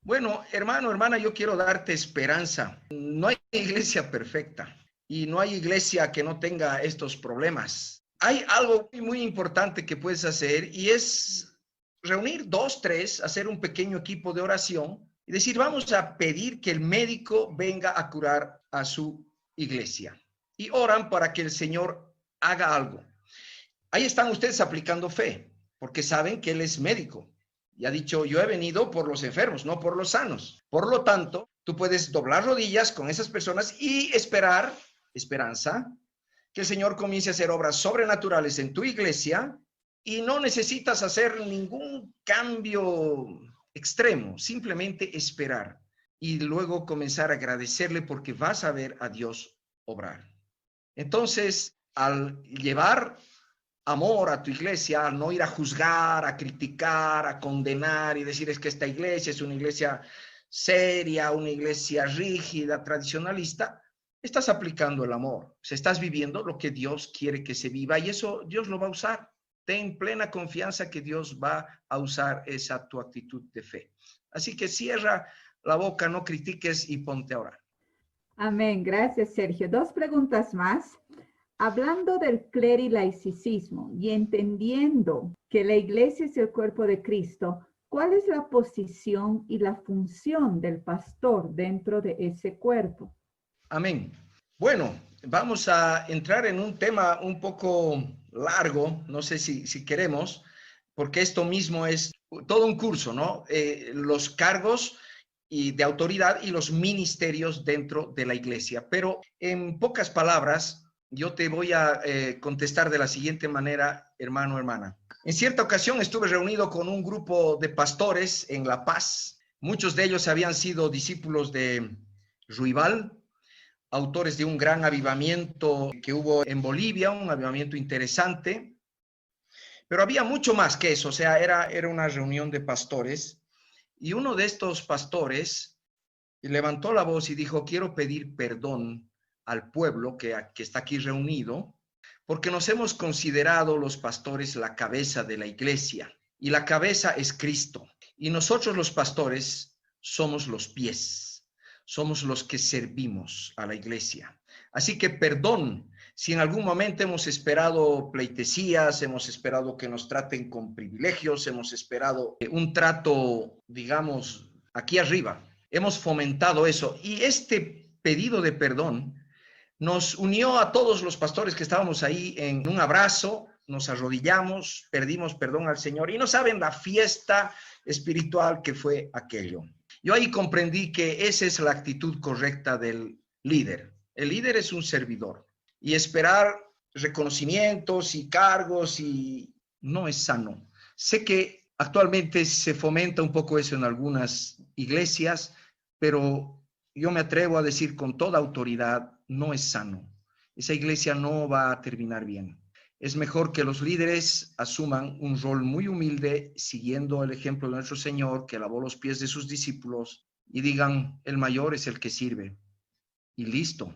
Bueno, hermano, hermana, yo quiero darte esperanza. No hay iglesia perfecta y no hay iglesia que no tenga estos problemas. Hay algo muy importante que puedes hacer, y es reunir 2, 3, hacer un pequeño equipo de oración y decir, vamos a pedir que el médico venga a curar a su iglesia. Y oran para que el Señor haga algo. Ahí están ustedes aplicando fe, porque saben que Él es médico. Y ha dicho, yo he venido por los enfermos, no por los sanos. Por lo tanto, tú puedes doblar rodillas con esas personas y esperar, esperanza, que el Señor comience a hacer obras sobrenaturales en tu iglesia y no necesitas hacer ningún cambio extremo, simplemente esperar y luego comenzar a agradecerle porque vas a ver a Dios obrar. Entonces, al llevar amor a tu iglesia, al no ir a juzgar, a criticar, a condenar y decir es que esta iglesia es una iglesia seria, una iglesia rígida, tradicionalista, estás aplicando el amor, o sea, estás viviendo lo que Dios quiere que se viva y eso Dios lo va a usar. Ten plena confianza que Dios va a usar esa tu actitud de fe. Así que cierra la boca, no critiques y ponte a orar. Amén. Gracias, Sergio. Dos preguntas más. Hablando del clericalismo y entendiendo que la iglesia es el cuerpo de Cristo, ¿cuál es la posición y la función del pastor dentro de ese cuerpo? Amén. Bueno, vamos a entrar en un tema un poco largo, no sé si queremos, porque esto mismo es todo un curso, ¿no? Los cargos y de autoridad y los ministerios dentro de la iglesia. Pero en pocas palabras, yo te voy a contestar de la siguiente manera, hermano, hermana. En cierta ocasión estuve reunido con un grupo de pastores en La Paz. Muchos de ellos habían sido discípulos de Ruibal, autores de un gran avivamiento que hubo en Bolivia, un avivamiento interesante. Pero había mucho más que eso, o sea, era una reunión de pastores. Y uno de estos pastores levantó la voz y dijo, quiero pedir perdón al pueblo que está aquí reunido, porque nos hemos considerado los pastores la cabeza de la iglesia, y la cabeza es Cristo, y nosotros los pastores somos los pies, somos los que servimos a la iglesia. Así que perdón si en algún momento hemos esperado pleitesías, hemos esperado que nos traten con privilegios, hemos esperado un trato, digamos, aquí arriba. Hemos fomentado eso, y este pedido de perdón nos unió a todos los pastores que estábamos ahí en un abrazo, nos arrodillamos, pedimos perdón al Señor y no saben la fiesta espiritual que fue aquello. Yo ahí comprendí que esa es la actitud correcta del líder. El líder es un servidor y esperar reconocimientos y cargos y no es sano. Sé que actualmente se fomenta un poco eso en algunas iglesias, pero yo me atrevo a decir con toda autoridad, no es sano. Esa iglesia no va a terminar bien. Es mejor que los líderes asuman un rol muy humilde, siguiendo el ejemplo de nuestro Señor, que lavó los pies de sus discípulos, y digan, el mayor es el que sirve. Y listo.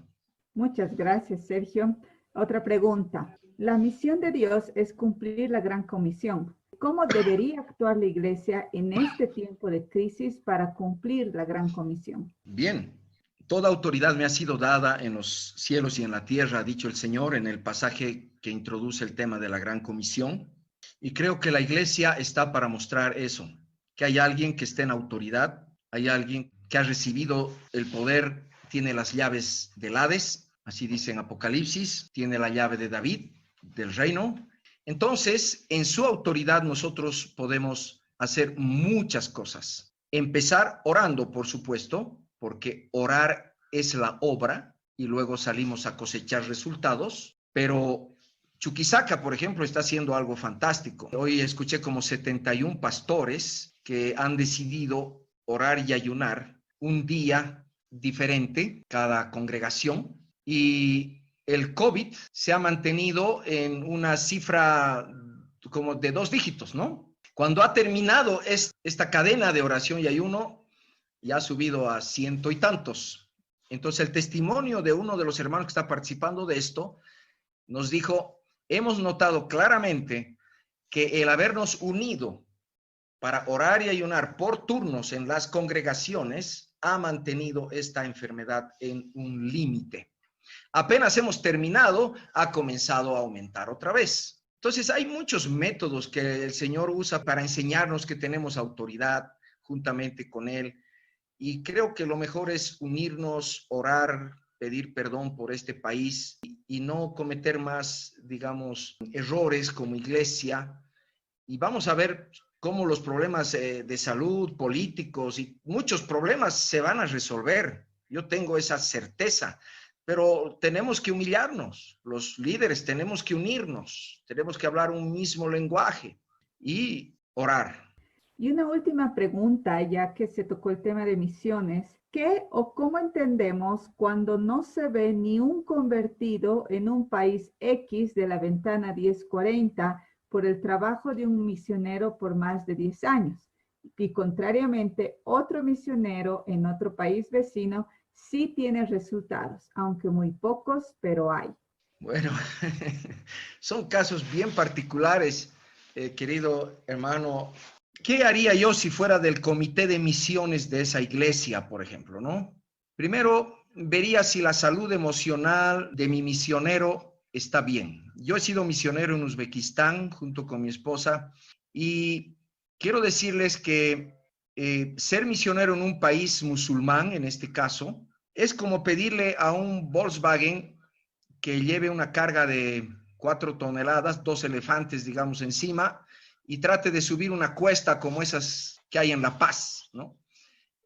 Muchas gracias, Sergio. Otra pregunta. La misión de Dios es cumplir la gran comisión. ¿Cómo debería actuar la iglesia en este tiempo de crisis para cumplir la gran comisión? Bien, toda autoridad me ha sido dada en los cielos y en la tierra, ha dicho el Señor en el pasaje que introduce el tema de la gran comisión. Y creo que la iglesia está para mostrar eso, que hay alguien que está en autoridad, hay alguien que ha recibido el poder, tiene las llaves del Hades, así dice en Apocalipsis, tiene la llave de David, del reino. Entonces, en su autoridad nosotros podemos hacer muchas cosas. Empezar orando, por supuesto, porque orar es la obra y luego salimos a cosechar resultados. Pero Chuquisaca, por ejemplo, está haciendo algo fantástico. Hoy escuché como 71 pastores que han decidido orar y ayunar un día diferente cada congregación, y el COVID se ha mantenido en una cifra como de 2 dígitos, ¿no? Cuando ha terminado esta cadena de oración y ayuno, ya ha subido a 100 y tantos. Entonces, el testimonio de uno de los hermanos que está participando de esto nos dijo, hemos notado claramente que el habernos unido para orar y ayunar por turnos en las congregaciones ha mantenido esta enfermedad en un límite. Apenas hemos terminado, ha comenzado a aumentar otra vez. Entonces, hay muchos métodos que el Señor usa para enseñarnos que tenemos autoridad juntamente con Él. y creo que lo mejor es unirnos, orar, pedir perdón por este país y no cometer más, digamos, errores como iglesia. Y vamos a ver cómo los problemas de salud, políticos y muchos problemas se van a resolver. Yo tengo esa certeza, pero tenemos que humillarnos. Los líderes tenemos que unirnos, tenemos que hablar un mismo lenguaje y orar. Y una última pregunta, ya que se tocó el tema de misiones. ¿Qué o cómo entendemos cuando no se ve ni un convertido en un país X de la ventana 1040 por el trabajo de un misionero por más de 10 años? Y contrariamente, otro misionero en otro país vecino sí tiene resultados, aunque muy pocos, pero hay. Bueno, son casos bien particulares, querido hermano. ¿Qué haría yo si fuera del comité de misiones de esa iglesia, por ejemplo, no? Primero, vería si la salud emocional de mi misionero está bien. Yo he sido misionero en Uzbekistán junto con mi esposa y quiero decirles que ser misionero en un país musulmán, en este caso, es como pedirle a un Volkswagen que lleve una carga de 4 toneladas, 2 elefantes, digamos, encima, y trate de subir una cuesta como esas que hay en La Paz, ¿no?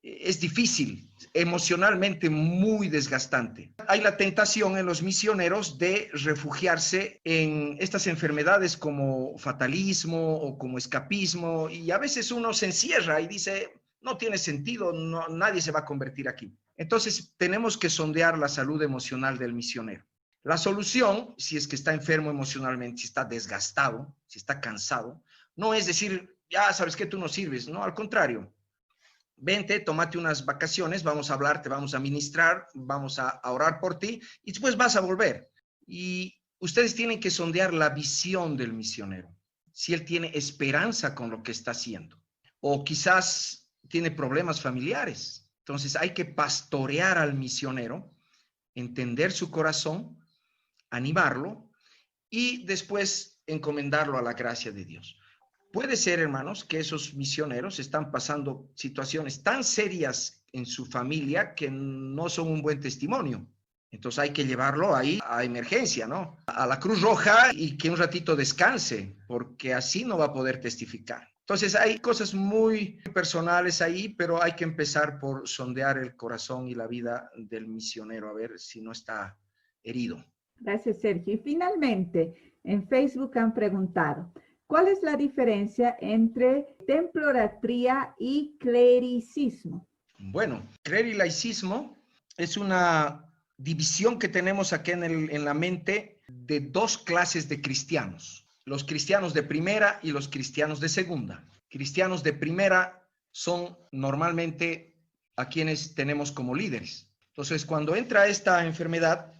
Es difícil, emocionalmente muy desgastante. Hay la tentación en los misioneros de refugiarse en estas enfermedades como fatalismo o como escapismo, y a veces uno se encierra y dice, no tiene sentido, no, nadie se va a convertir aquí. Entonces tenemos que sondear la salud emocional del misionero. La solución, si es que está enfermo emocionalmente, si está desgastado, si está cansado, no es decir, ya sabes que tú no sirves, no, al contrario. Vente, tómate unas vacaciones, vamos a hablar, te vamos a ministrar, vamos a orar por ti y después vas a volver. Y ustedes tienen que sondear la visión del misionero, si él tiene esperanza con lo que está haciendo o quizás tiene problemas familiares. Entonces hay que pastorear al misionero, entender su corazón, animarlo y después encomendarlo a la gracia de Dios. Puede ser, hermanos, que esos misioneros están pasando situaciones tan serias en su familia que no son un buen testimonio. Entonces hay que llevarlo ahí a emergencia, ¿no? A la Cruz Roja y que un ratito descanse, porque así no va a poder testificar. Entonces hay cosas muy personales ahí, pero hay que empezar por sondear el corazón y la vida del misionero, a ver si no está herido. Gracias, Sergio. Y finalmente, en Facebook han preguntado, ¿cuál es la diferencia entre temploratría y clericismo? Bueno, clericalismo es una división que tenemos aquí en la mente de dos clases de cristianos. Los cristianos de primera y los cristianos de segunda. Cristianos de primera son normalmente a quienes tenemos como líderes. Entonces, cuando entra esta enfermedad,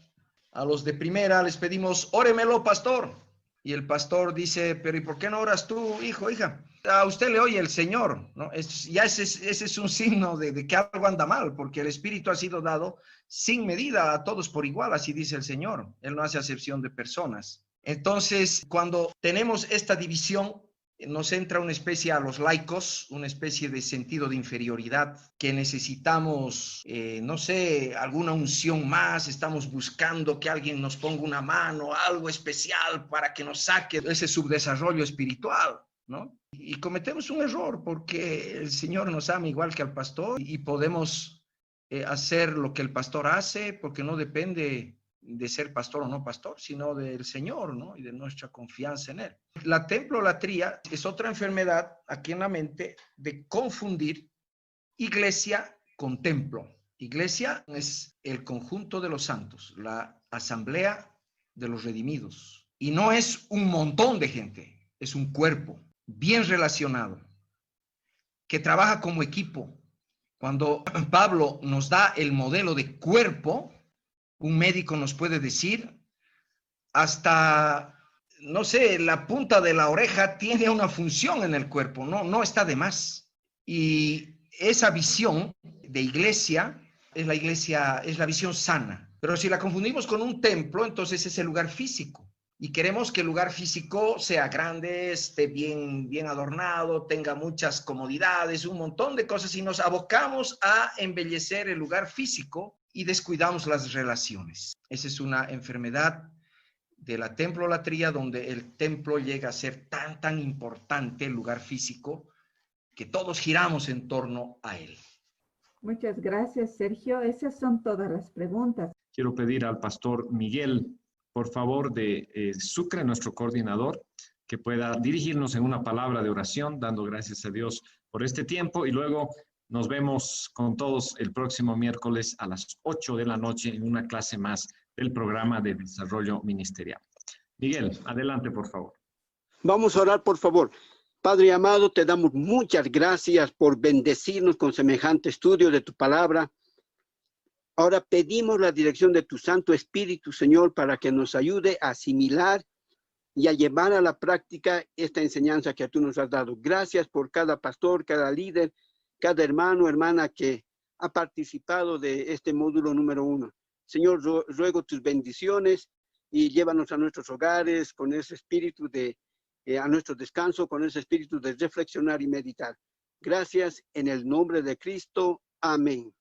a los de primera les pedimos, óremelo, pastor. Y el pastor dice, pero ¿y por qué no oras tú, hijo, hija? A usted le oye el Señor, ¿no? Ese es un signo de que algo anda mal, porque el Espíritu ha sido dado sin medida a todos por igual, así dice el Señor. Él no hace acepción de personas. Entonces, cuando tenemos esta división, nos entra una especie a los laicos, una especie de sentido de inferioridad, que necesitamos, no sé, alguna unción más, estamos buscando que alguien nos ponga una mano, algo especial para que nos saque de ese subdesarrollo espiritual, ¿no? Y cometemos un error porque el Señor nos ama igual que al pastor y podemos hacer lo que el pastor hace porque no depende de ser pastor o no pastor, sino del Señor, ¿no? Y de nuestra confianza en Él. La templolatría es otra enfermedad aquí en la mente de confundir iglesia con templo. Iglesia es el conjunto de los santos, la asamblea de los redimidos. Y no es un montón de gente, es un cuerpo bien relacionado, que trabaja como equipo. Cuando Pablo nos da el modelo de cuerpo, un médico nos puede decir, hasta, no sé, la punta de la oreja tiene una función en el cuerpo, no está de más. Y esa visión de iglesia, es la visión sana. Pero si la confundimos con un templo, entonces es el lugar físico. y queremos que el lugar físico sea grande, esté bien adornado, tenga muchas comodidades, un montón de cosas, y nos abocamos a embellecer el lugar físico y descuidamos las relaciones. Esa es una enfermedad de la templolatría, donde el templo llega a ser tan importante, el lugar físico, que todos giramos en torno a él. Muchas gracias, Sergio. Esas son todas las preguntas. Quiero pedir al pastor Miguel, por favor, de Sucre, nuestro coordinador, que pueda dirigirnos en una palabra de oración, dando gracias a Dios por este tiempo, y luego nos vemos con todos el próximo miércoles a las 8 de la noche en una clase más del programa de desarrollo ministerial. Miguel, adelante, por favor. Vamos a orar, por favor. Padre amado, te damos muchas gracias por bendecirnos con semejante estudio de tu palabra. Ahora pedimos la dirección de tu Santo Espíritu, Señor, para que nos ayude a asimilar y a llevar a la práctica esta enseñanza que tú nos has dado. Gracias por cada pastor, cada líder, cada hermano, hermana que ha participado de este módulo número 1. Señor, ruego tus bendiciones y llévanos a nuestros hogares con ese espíritu a nuestro descanso, con ese espíritu de reflexionar y meditar. Gracias en el nombre de Cristo. Amén.